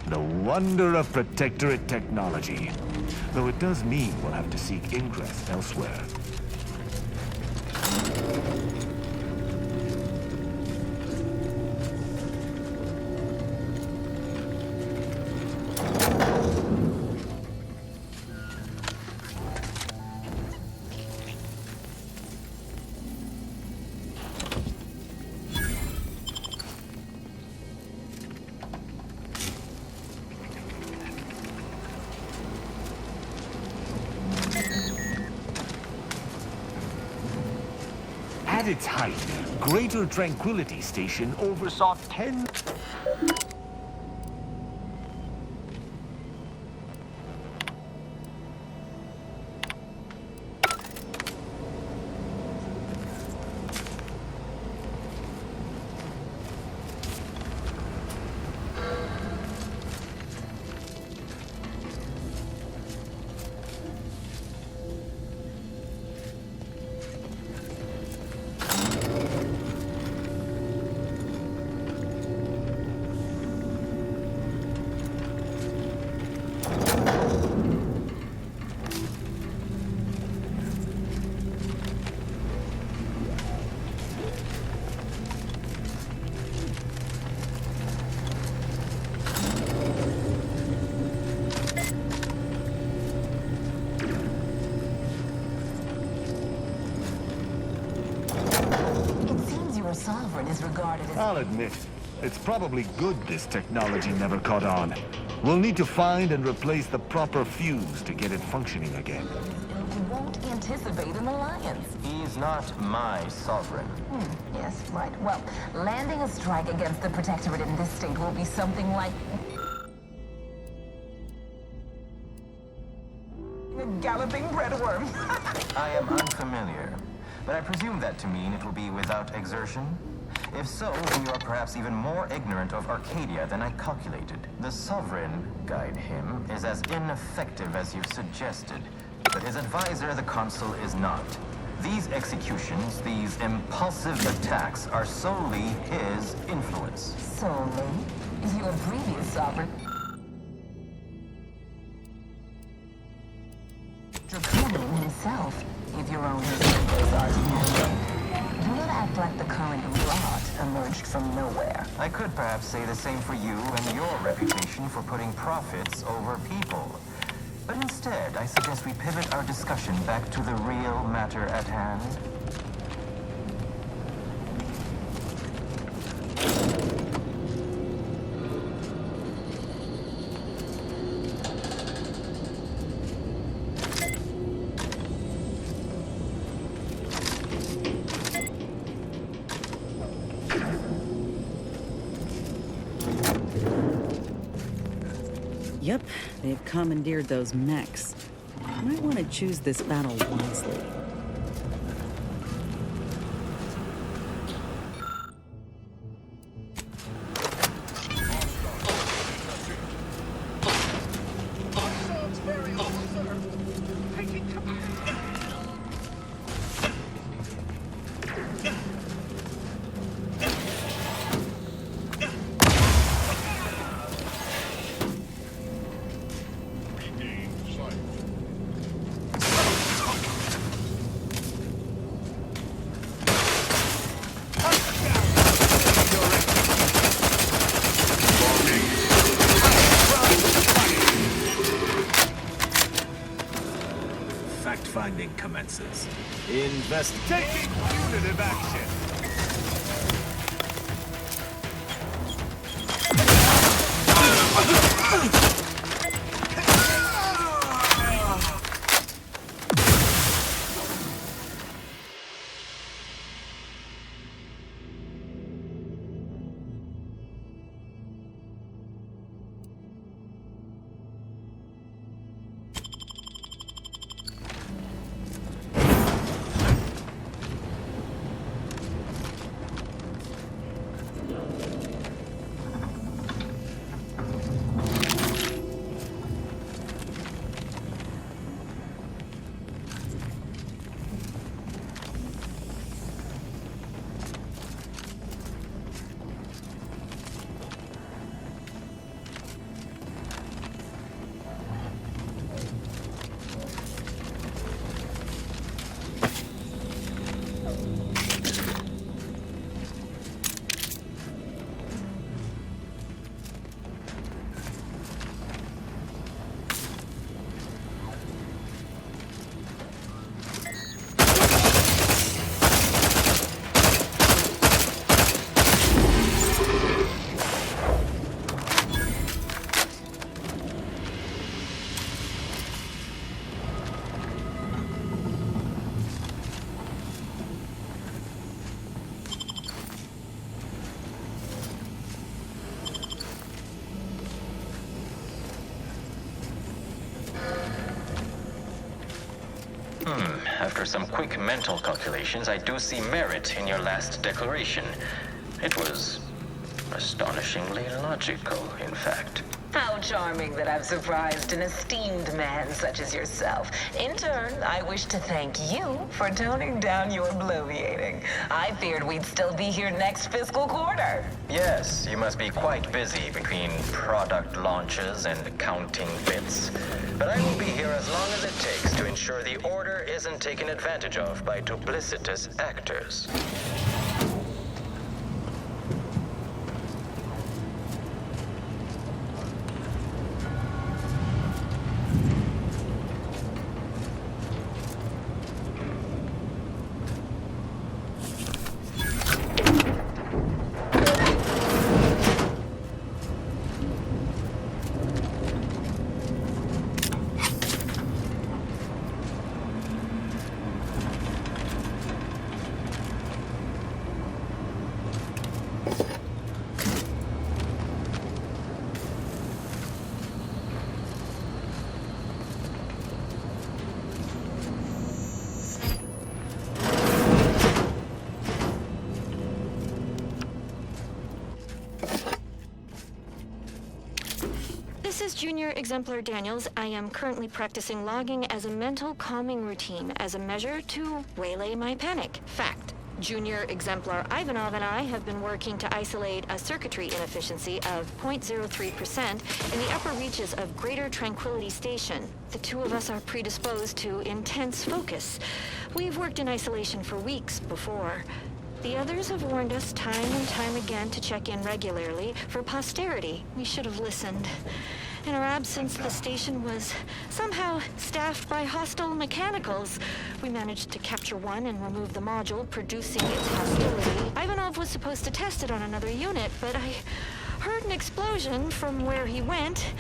The wonder of Protectorate technology. Though it does mean we'll have to seek ingress elsewhere. its height, Greater Tranquility Station oversaw 10... Sovereign is regarded as... I'll admit, it's probably good this technology never caught on. We'll need to find and replace the proper fuse to get it functioning again. You won't anticipate an alliance. He's not my sovereign. Yes, right. Well, landing a strike against the Protectorate in this state will be something like... a galloping breadworm. I am unfamiliar, but I presume that to mean it will be without exertion. If so, then you are perhaps even more ignorant of Arcadia than I calculated. The Sovereign, guide him, is as ineffective as you've suggested, but his advisor, the Consul, is not. These executions, these impulsive attacks, are solely his influence. Solely? Your previous Sovereign... Draconian himself, if your own histories are to know. Do not act like the current rot emerged from nowhere. I could perhaps say the same for you and your reputation for putting profits over people. But instead, I suggest we pivot our discussion back to the real matter at hand. Yep, they've commandeered those mechs. Might want to choose this battle wisely. Fact-finding commences. Taking punitive action. after some quick mental calculations, I do see merit in your last declaration. It was astonishingly logical, in fact. How charming that I've surprised an esteemed man such as yourself. In turn, I wish to thank you for toning down your bloviating. I feared we'd still be here next fiscal quarter. Yes, you must be quite busy between product launches and counting bits. But I will be here as long as it takes to ensure the order isn't taken advantage of by duplicitous actors. This is Junior Exemplar Daniels. I am currently practicing logging as a mental calming routine as a measure to waylay my panic. Fact. Junior Exemplar Ivanov and I have been working to isolate a circuitry inefficiency of 0.03% in the upper reaches of Greater Tranquility Station. The two of us are predisposed to intense focus. We've worked in isolation for weeks before. The others have warned us time and time again to check in regularly for posterity. We should have listened. In our absence, the station was somehow staffed by hostile mechanicals. We managed to capture one and remove the module producing its hostility. Ivanov was supposed to test it on another unit, but I heard an explosion from where he went,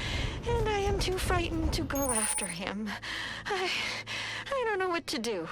and I am too frightened to go after him. I don't know what to do.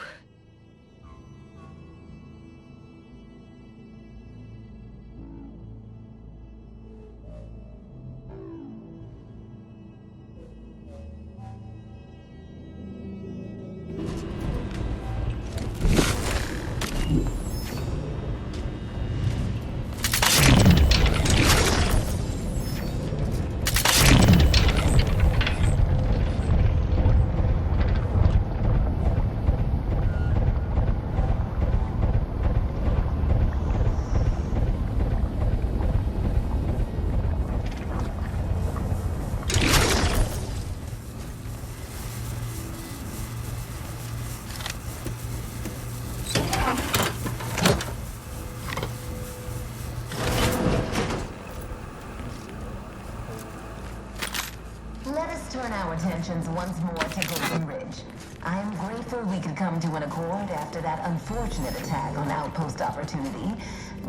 Let us turn our attentions once more to Golden Ridge. I am grateful we could come to an accord after that unfortunate attack on Outpost Opportunity,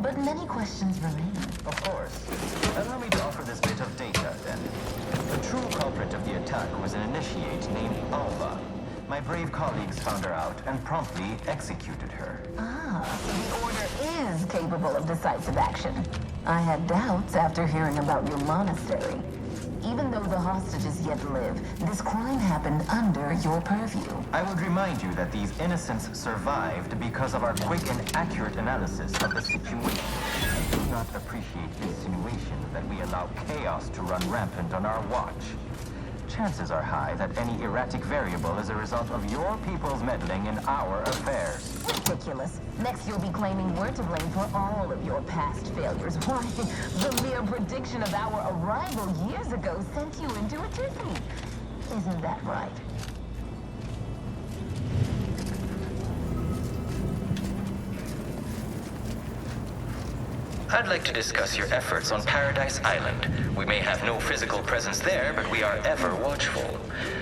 but many questions remain. Of course. Allow me to offer this bit of data, then. The true culprit of the attack was an initiate named Alva. My brave colleagues found her out and promptly executed her. Ah, so the Order is capable of decisive action. I had doubts after hearing about your monastery. Even though the hostages yet live, this crime happened under your purview. I would remind you that these innocents survived because of our quick and accurate analysis of the situation. I do not appreciate insinuations that we allow chaos to run rampant on our watch. Chances are high that any erratic variable is a result of your people's meddling in our affairs. Ridiculous. Next you'll be claiming we're to blame for all of your past failures. Why, the mere prediction of our arrival years ago sent you into a tizzy. Isn't that right? I'd like to discuss your efforts on Paradise Island. We may have no physical presence there, but we are ever watchful.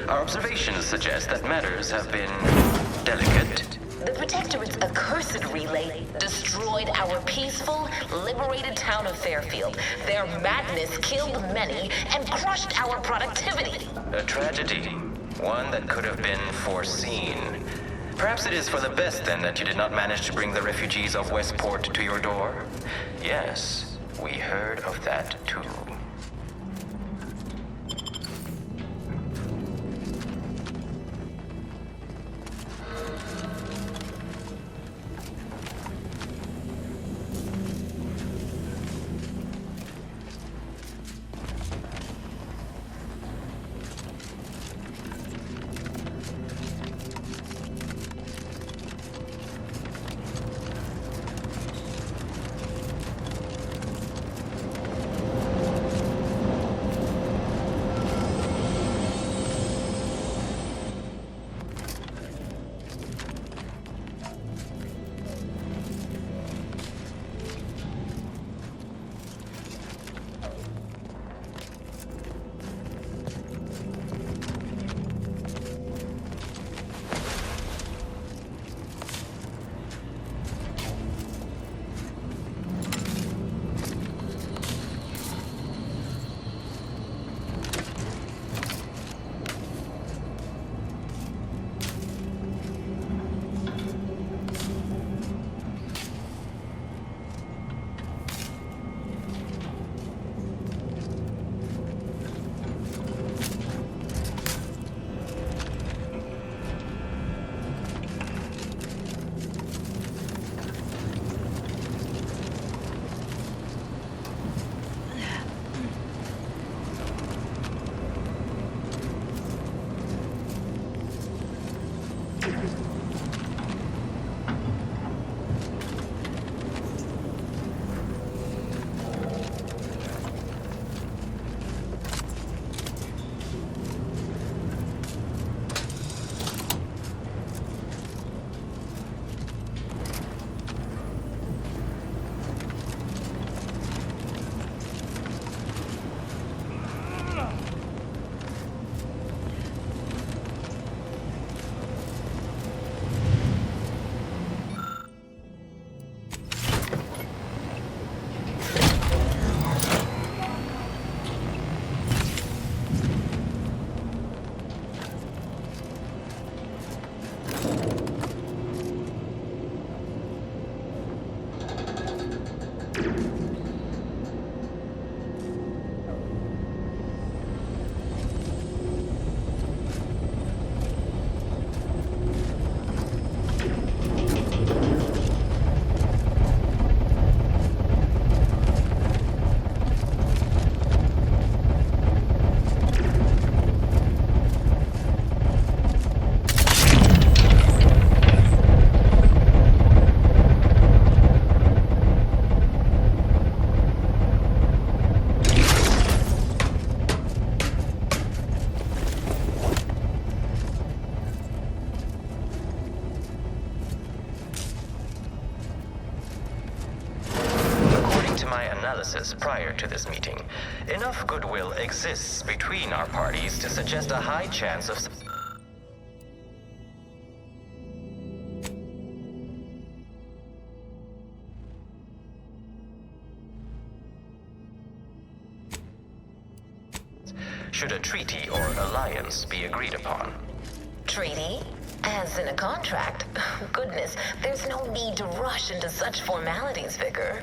Our observations suggest that matters have been delicate. The Protectorate's accursed relay destroyed our peaceful, liberated town of Fairfield. Their madness killed many and crushed our productivity. A tragedy. One that could have been foreseen. Perhaps it is for the best, then, that you did not manage to bring the refugees of Westport to your door? Yes, we heard of that, too. analysis prior to this meeting. Enough goodwill exists between our parties to suggest a high chance of... should a treaty or alliance be agreed upon. Treaty? As in a contract? Goodness, there's no need to rush into such formalities, Vicar.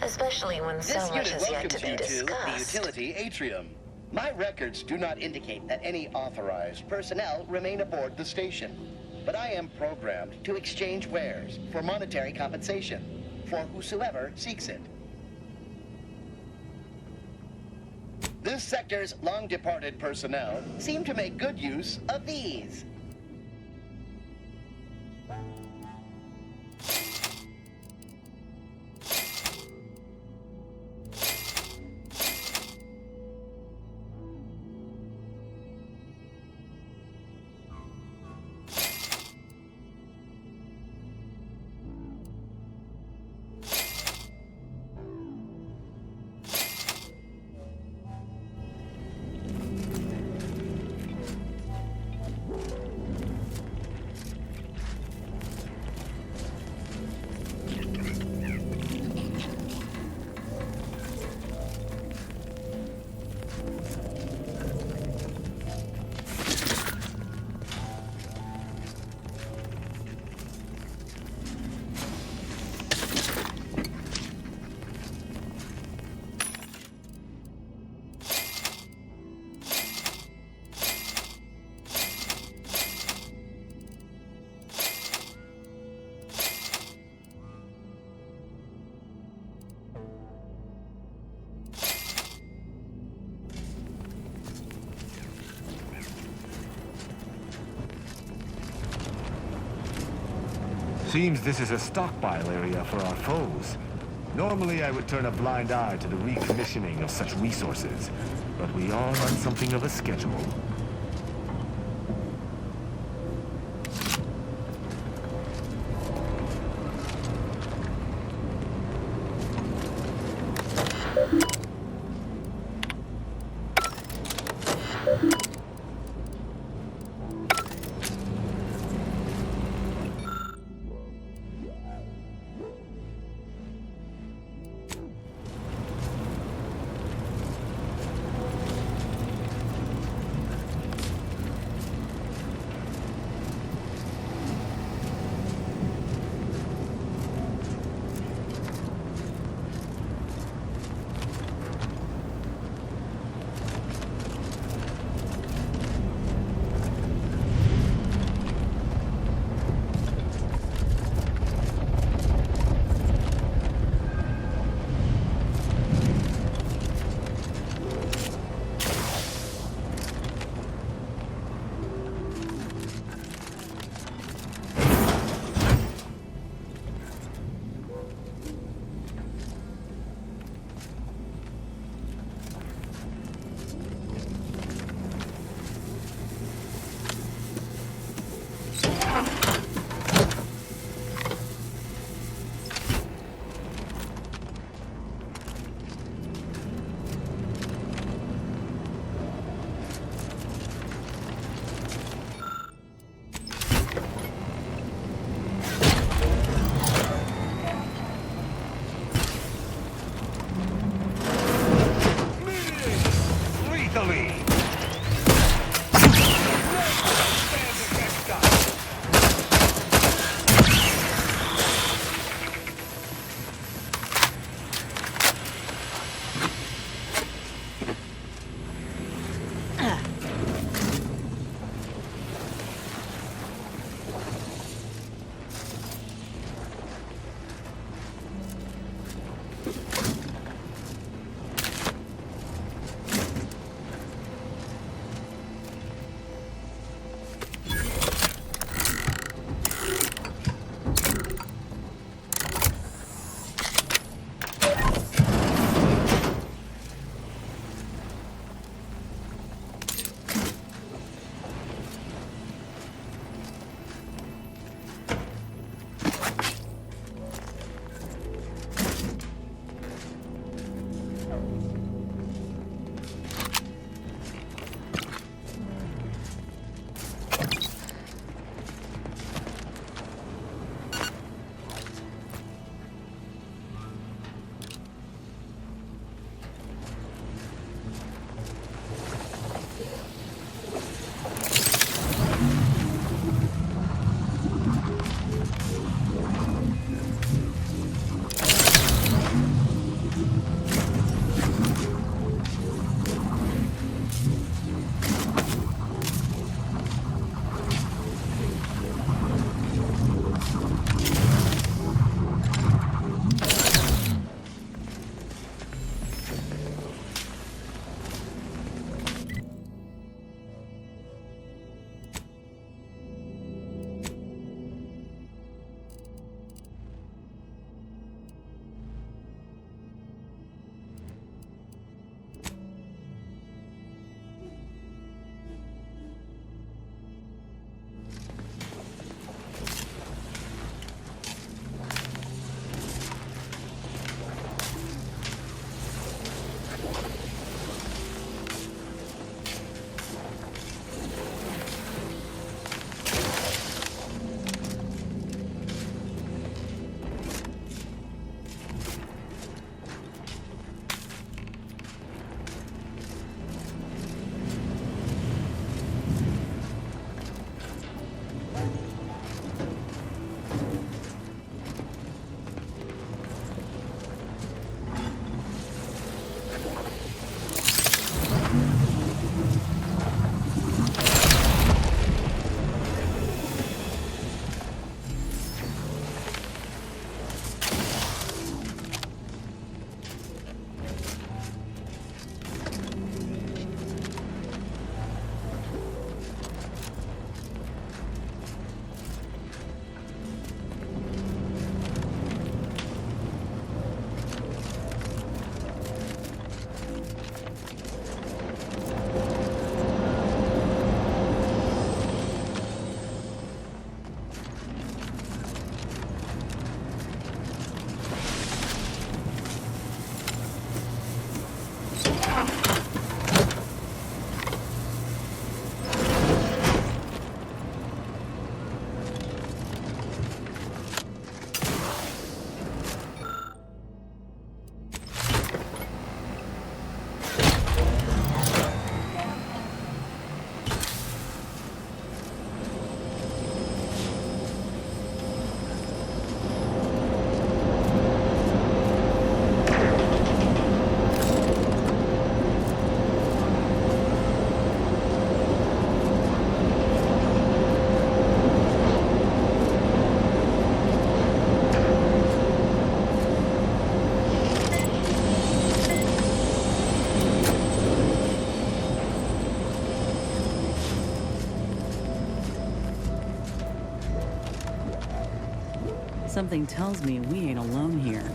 Especially when so This much unit is yet to welcomes be you to discussed. the utility atrium. My records do not indicate that any authorized personnel remain aboard the station. But I am programmed to exchange wares for monetary compensation for whosoever seeks it. This sector's long-departed personnel seem to make good use of these. Seems this is a stockpile area for our foes. Normally I would turn a blind eye to the recommissioning of such resources, but we are on something of a schedule. Something tells me we ain't alone here.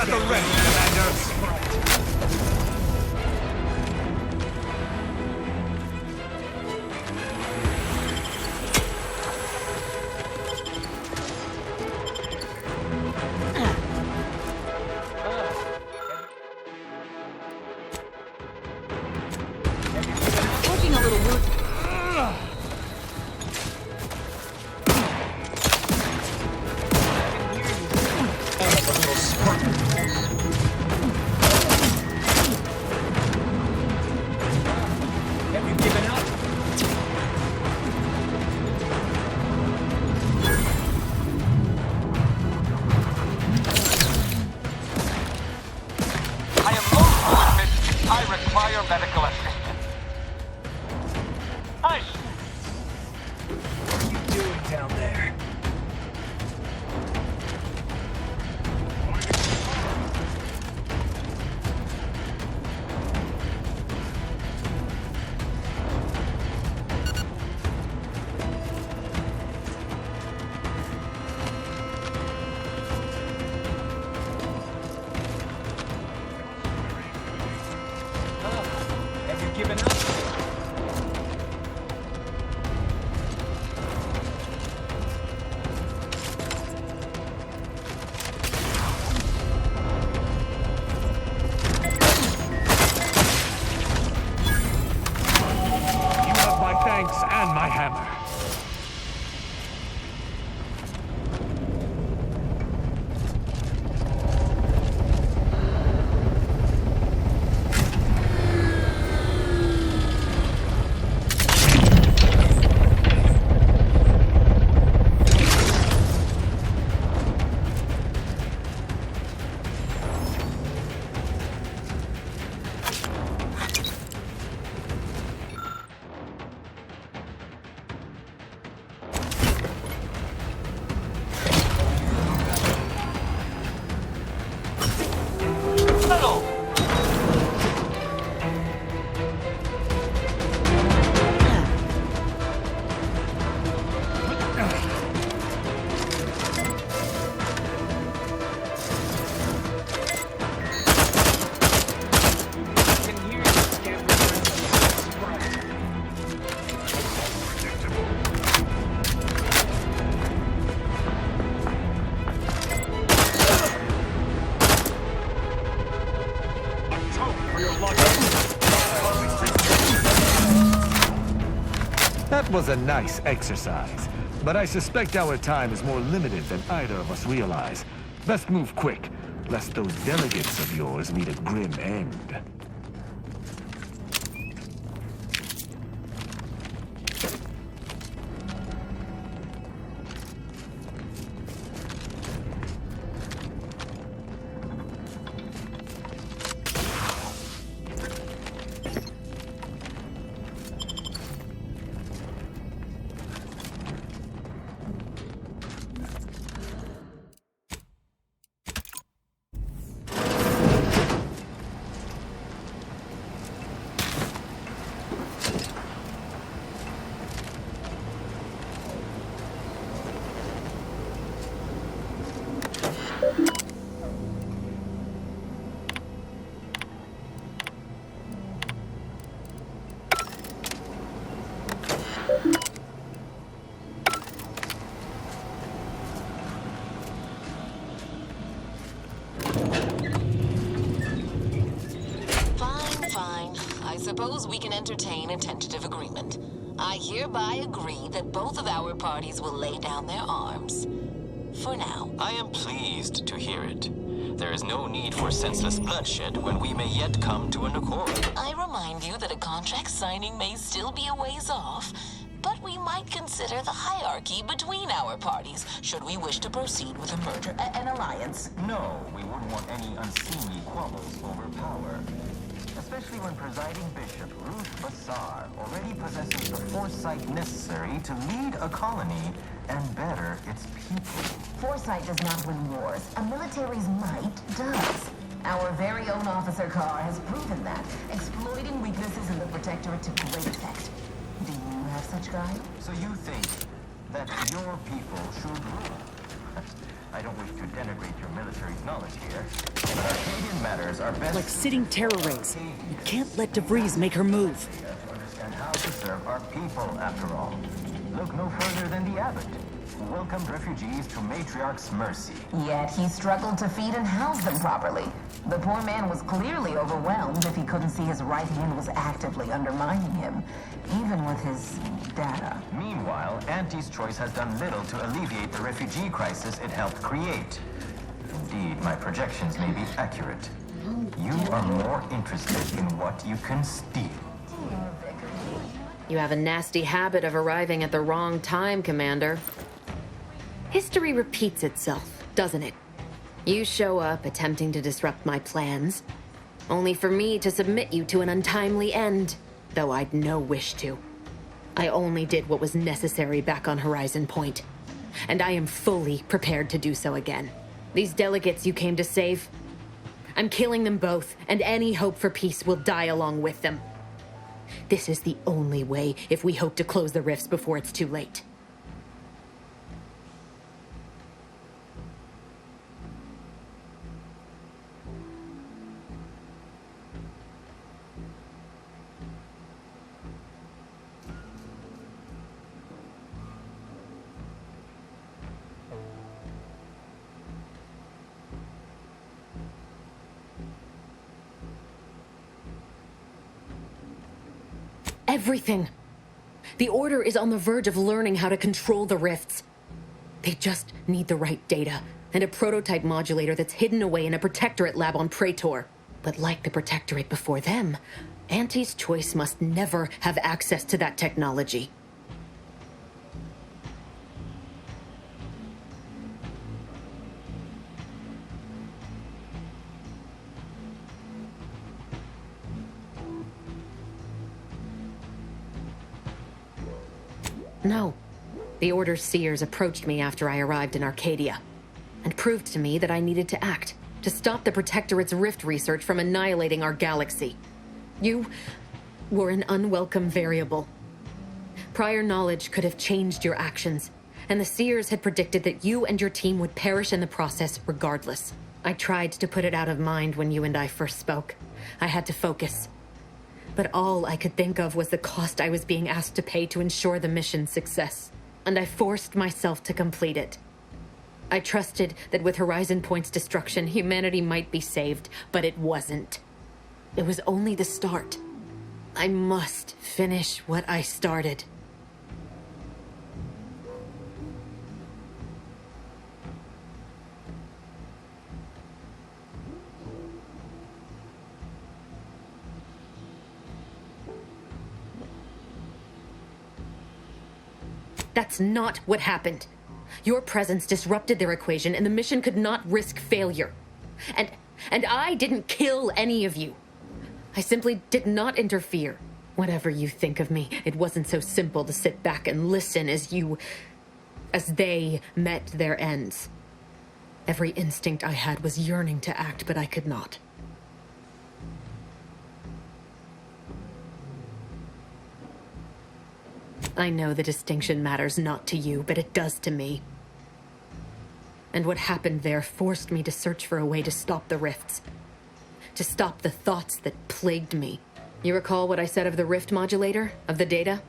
at the ready, Commander. Looking a little wounded. Medical assistance. Hush! What are you doing down there? was a nice exercise, but I suspect our time is more limited than either of us realize. Best move quick, lest those delegates of yours meet a grim end. Fine. I suppose we can entertain a tentative agreement. I hereby agree that both of our parties will lay down their arms. For now. I am pleased to hear it. There is no need for senseless bloodshed when we may yet come to an accord. I remind you that a contract signing may still be a ways off, but we might consider the hierarchy between our parties should we wish to proceed with a merger, an alliance. No, we wouldn't want any unseemly quabbles over power. Especially when presiding Bishop Ruth Bassar already possesses the foresight necessary to lead a colony and better its people. Foresight does not win wars. A military's might does. Our very own Officer Carr has proven that, exploiting weaknesses in the Protectorate to great effect. Do you have such guile? So you think that your people should rule? I don't wish to denigrate your military's knowledge here, but Arcadian matters are best... Like sitting terror rays. You can't let DeVries make her move. ...to understand how to serve our people, after all. Look no further than the abbot, who welcomed refugees to Matriarch's mercy. Yet he struggled to feed and house them properly. The poor man was clearly overwhelmed if he couldn't see his right hand was actively undermining him, even with his data. Meanwhile, Auntie's Choice has done little to alleviate the refugee crisis it helped create. Indeed, my projections may be accurate. You are more interested in what you can steal. You have a nasty habit of arriving at the wrong time, Commander. History repeats itself, doesn't it? You show up attempting to disrupt my plans, only for me to submit you to an untimely end, though I'd no wish to. I only did what was necessary back on Horizon Point, and I am fully prepared to do so again. These delegates you came to save, I'm killing them both, and any hope for peace will die along with them. This is the only way if we hope to close the rifts before it's too late. Everything. The Order is on the verge of learning how to control the rifts. They just need the right data and a prototype modulator that's hidden away in a Protectorate lab on Praetor. But like the Protectorate before them, Auntie's Choice must never have access to that technology. No. The Order's seers approached me after I arrived in Arcadia, and proved to me that I needed to act, to stop the Protectorate's rift research from annihilating our galaxy. You were an unwelcome variable. Prior knowledge could have changed your actions, and the seers had predicted that you and your team would perish in the process regardless. I tried to put it out of mind when you and I first spoke. I had to focus. But all I could think of was the cost I was being asked to pay to ensure the mission's success, and I forced myself to complete it. I trusted that with Horizon Point's destruction, humanity might be saved, but it wasn't. It was only the start. I must finish what I started. That's not what happened. Your presence disrupted their equation, and the mission could not risk failure. And I didn't kill any of you. I simply did not interfere. Whatever you think of me, it wasn't so simple to sit back and listen as they met their ends. Every instinct I had was yearning to act, but I could not. I know the distinction matters not to you, but it does to me. And what happened there forced me to search for a way to stop the rifts. To stop the thoughts that plagued me. You recall what I said of the rift modulator? Of the data?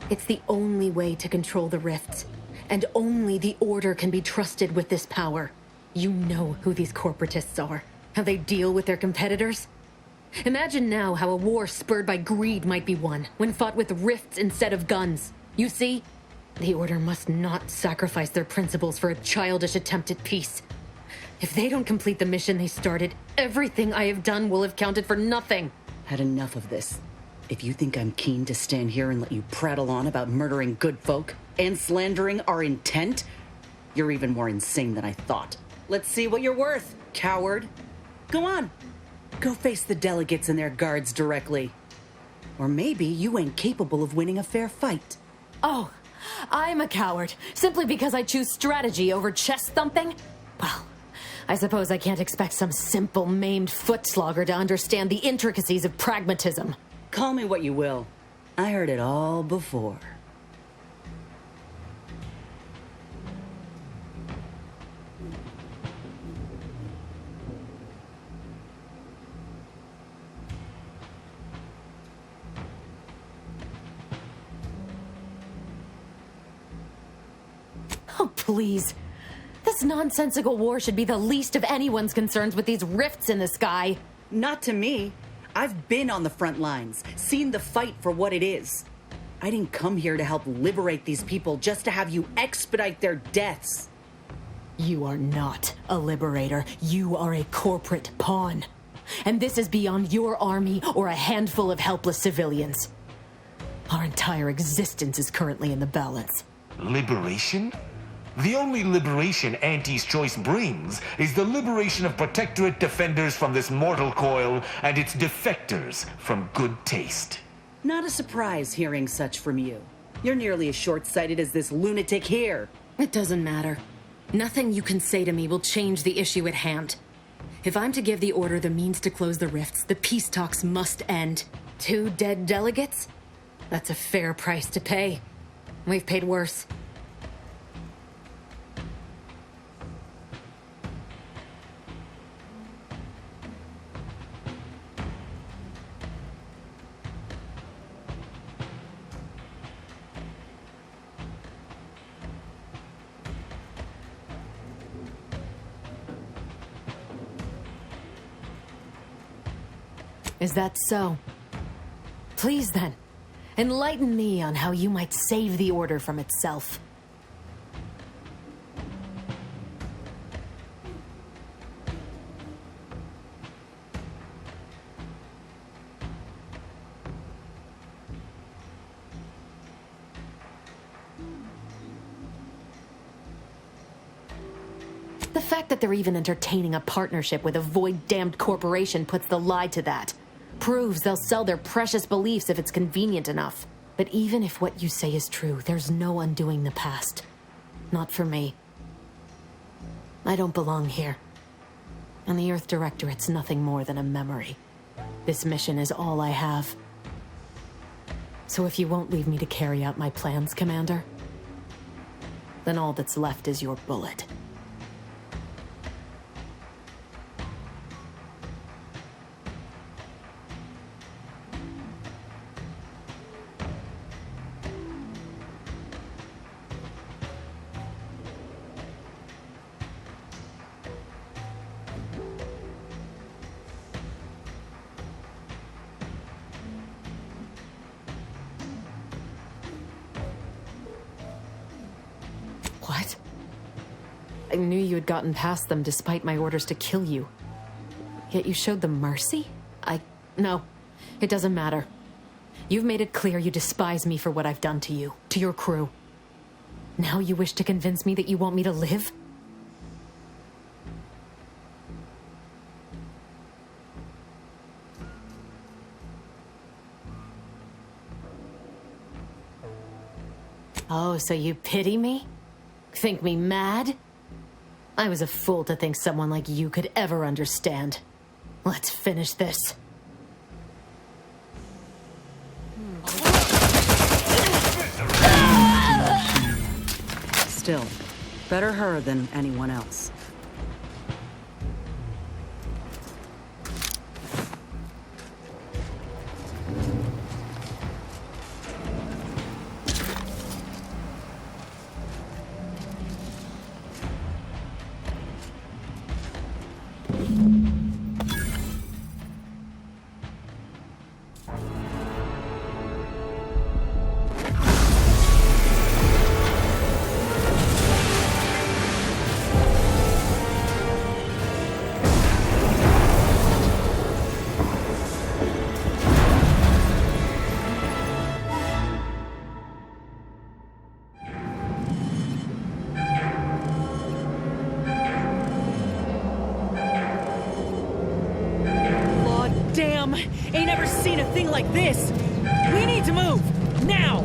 It's the only way to control the rifts. And only the Order can be trusted with this power. You know who these corporatists are. How they deal with their competitors. Imagine now how a war spurred by greed might be won, when fought with rifts instead of guns. You see? The Order must not sacrifice their principles for a childish attempt at peace. If they don't complete the mission they started, everything I have done will have counted for nothing. Had enough of this. If you think I'm keen to stand here and let you prattle on about murdering good folk and slandering our intent, you're even more insane than I thought. Let's see what you're worth, coward. Go on. Go face the delegates and their guards directly. Or maybe you ain't capable of winning a fair fight. Oh, I'm a coward, simply because I choose strategy over chest thumping? Well, I suppose I can't expect some simple, maimed foot-slogger to understand the intricacies of pragmatism. Call me what you will. I heard it all before. Oh, please. This nonsensical war should be the least of anyone's concerns with these rifts in the sky. Not to me. I've been on the front lines, seen the fight for what it is. I didn't come here to help liberate these people just to have you expedite their deaths. You are not a liberator. You are a corporate pawn. And this is beyond your army or a handful of helpless civilians. Our entire existence is currently in the balance. Liberation? The only liberation Auntie's choice brings is the liberation of Protectorate defenders from this mortal coil and its defectors from good taste. Not a surprise hearing such from you. You're nearly as short-sighted as this lunatic here. It doesn't matter. Nothing you can say to me will change the issue at hand. If I'm to give the Order the means to close the rifts, the peace talks must end. 2 dead delegates? That's a fair price to pay. We've paid worse. Is that so? Please then, enlighten me on how you might save the Order from itself. The fact that they're even entertaining a partnership with a void-damned corporation puts the lie to that. Proves they'll sell their precious beliefs if it's convenient enough. But even if what you say is true, there's no undoing the past. Not for me. I don't belong here. And the Earth Directorate's nothing more than a memory. This mission is all I have. So if you won't leave me to carry out my plans, Commander, then all that's left is your bullet. What? I knew you had gotten past them despite my orders to kill you. Yet you showed them mercy? No. It doesn't matter. You've made it clear you despise me for what I've done to you, to your crew. Now you wish to convince me that you want me to live? Oh, so you pity me? Think me mad? I was a fool to think someone like you could ever understand. Let's finish this. Still, better her than anyone else. Damn! Ain't ever seen a thing like this! We need to move! Now!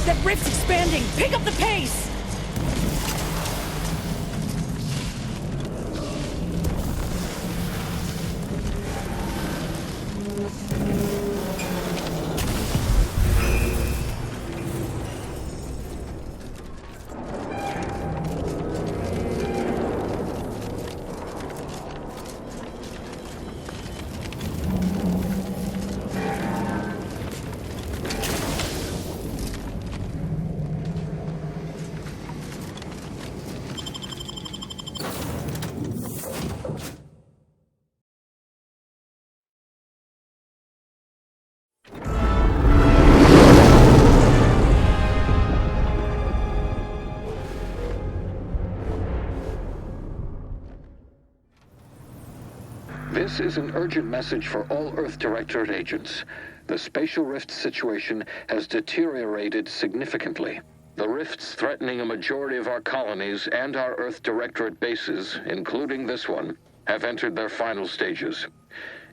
That rift's expanding! Pick up the pace! This is an urgent message for all Earth Directorate agents. The spatial rift situation has deteriorated significantly. The rifts threatening a majority of our colonies and our Earth Directorate bases, including this one, have entered their final stages.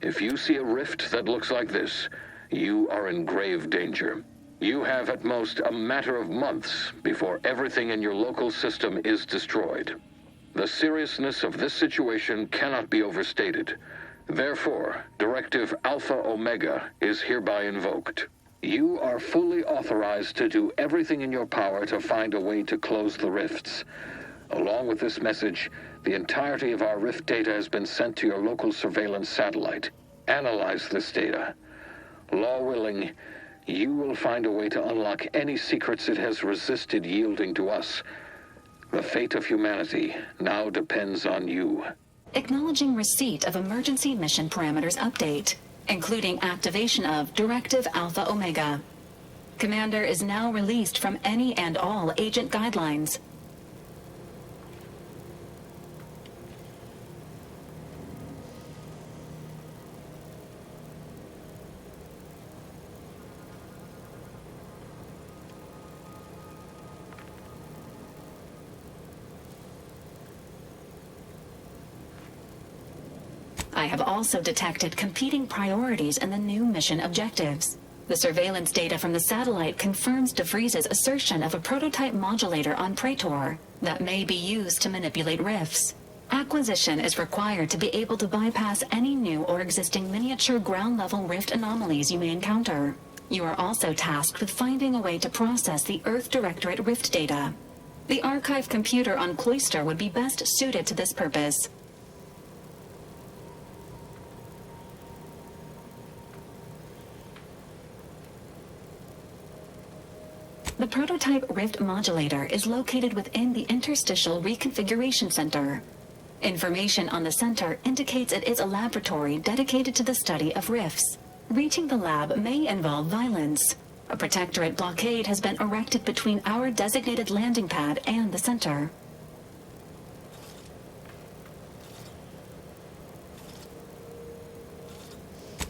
If you see a rift that looks like this, you are in grave danger. You have at most a matter of months before everything in your local system is destroyed. The seriousness of this situation cannot be overstated. Therefore, Directive Alpha Omega is hereby invoked. You are fully authorized to do everything in your power to find a way to close the rifts. Along with this message, the entirety of our rift data has been sent to your local surveillance satellite. Analyze this data. Law willing, you will find a way to unlock any secrets it has resisted yielding to us. The fate of humanity now depends on you. Acknowledging receipt of emergency mission parameters update, including activation of Directive Alpha Omega. Commander is now released from any and all agent guidelines. I have also detected competing priorities in the new mission objectives. The surveillance data from the satellite confirms DeVries's assertion of a prototype modulator on Praetor that may be used to manipulate rifts. Acquisition is required to be able to bypass any new or existing miniature ground-level rift anomalies you may encounter. You are also tasked with finding a way to process the Earth Directorate rift data. The archive computer on Cloister would be best suited to this purpose. The prototype Rift modulator is located within the Interstitial Reconfiguration Center. Information on the center indicates it is a laboratory dedicated to the study of rifts. Reaching the lab may involve violence. A Protectorate blockade has been erected between our designated landing pad and the center.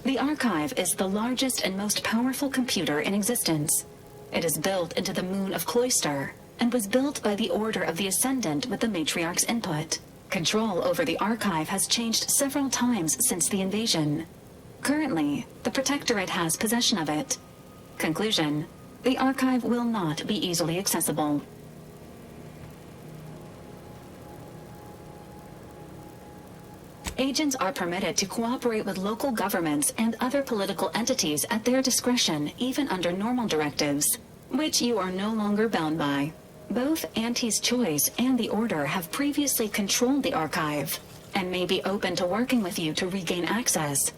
The Archive is the largest and most powerful computer in existence. It is built into the moon of Cloister, and was built by the Order of the Ascendant with the Matriarch's input. Control over the Archive has changed several times since the invasion. Currently, the Protectorate has possession of it. Conclusion: the Archive will not be easily accessible. Agents are permitted to cooperate with local governments and other political entities at their discretion, even under normal directives, which you are no longer bound by. Both Auntie's Choice and the Order have previously controlled the Archive, and may be open to working with you to regain access.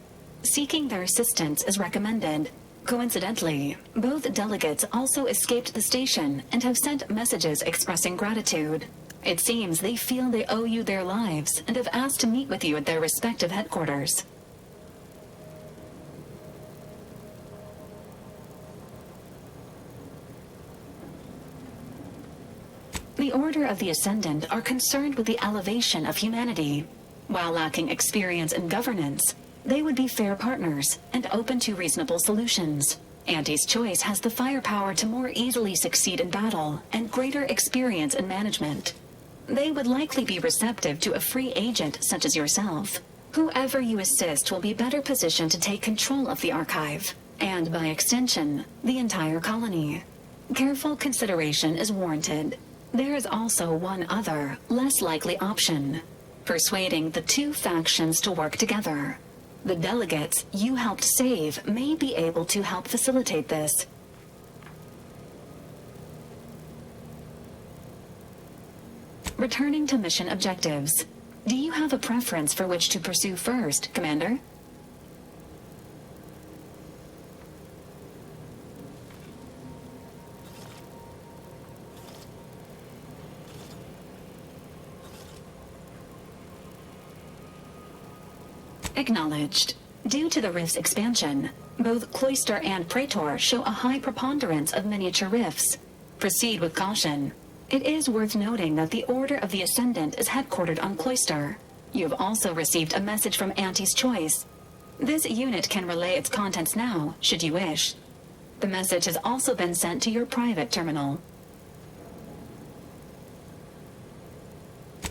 Seeking their assistance is recommended. Coincidentally, both delegates also escaped the station and have sent messages expressing gratitude. It seems they feel they owe you their lives and have asked to meet with you at their respective headquarters. The Order of the Ascendant are concerned with the elevation of humanity. While lacking experience in governance, they would be fair partners and open to reasonable solutions. Auntie's Choice has the firepower to more easily succeed in battle and greater experience in management. They would likely be receptive to a free agent such as yourself. Whoever you assist will be better positioned to take control of the Archive, and by extension, the entire colony. Careful consideration is warranted. There is also one other, less likely option: persuading the two factions to work together. The delegates you helped save may be able to help facilitate this. Returning to mission objectives. Do you have a preference for which to pursue first, Commander? Acknowledged. Due to the rift's expansion, both Cloister and Praetor show a high preponderance of miniature rifts. Proceed with caution. It is worth noting that the Order of the Ascendant is headquartered on Cloister. You have also received a message from Auntie's Choice. This unit can relay its contents now, should you wish. The message has also been sent to your private terminal.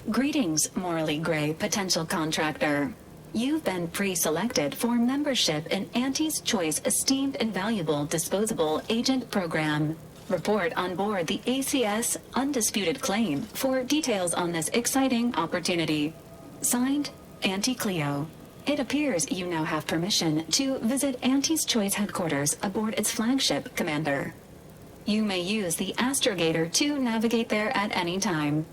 Greetings, morally gray potential contractor. You've been pre-selected for membership in Auntie's Choice Esteemed and Valuable Disposable Agent Program. Report on board the ACS Undisputed Claim for details on this exciting opportunity. Signed, Auntie Cleo. It appears you now have permission to visit Auntie's Choice headquarters aboard its flagship, Commander. You may use the Astrogator to navigate there at any time.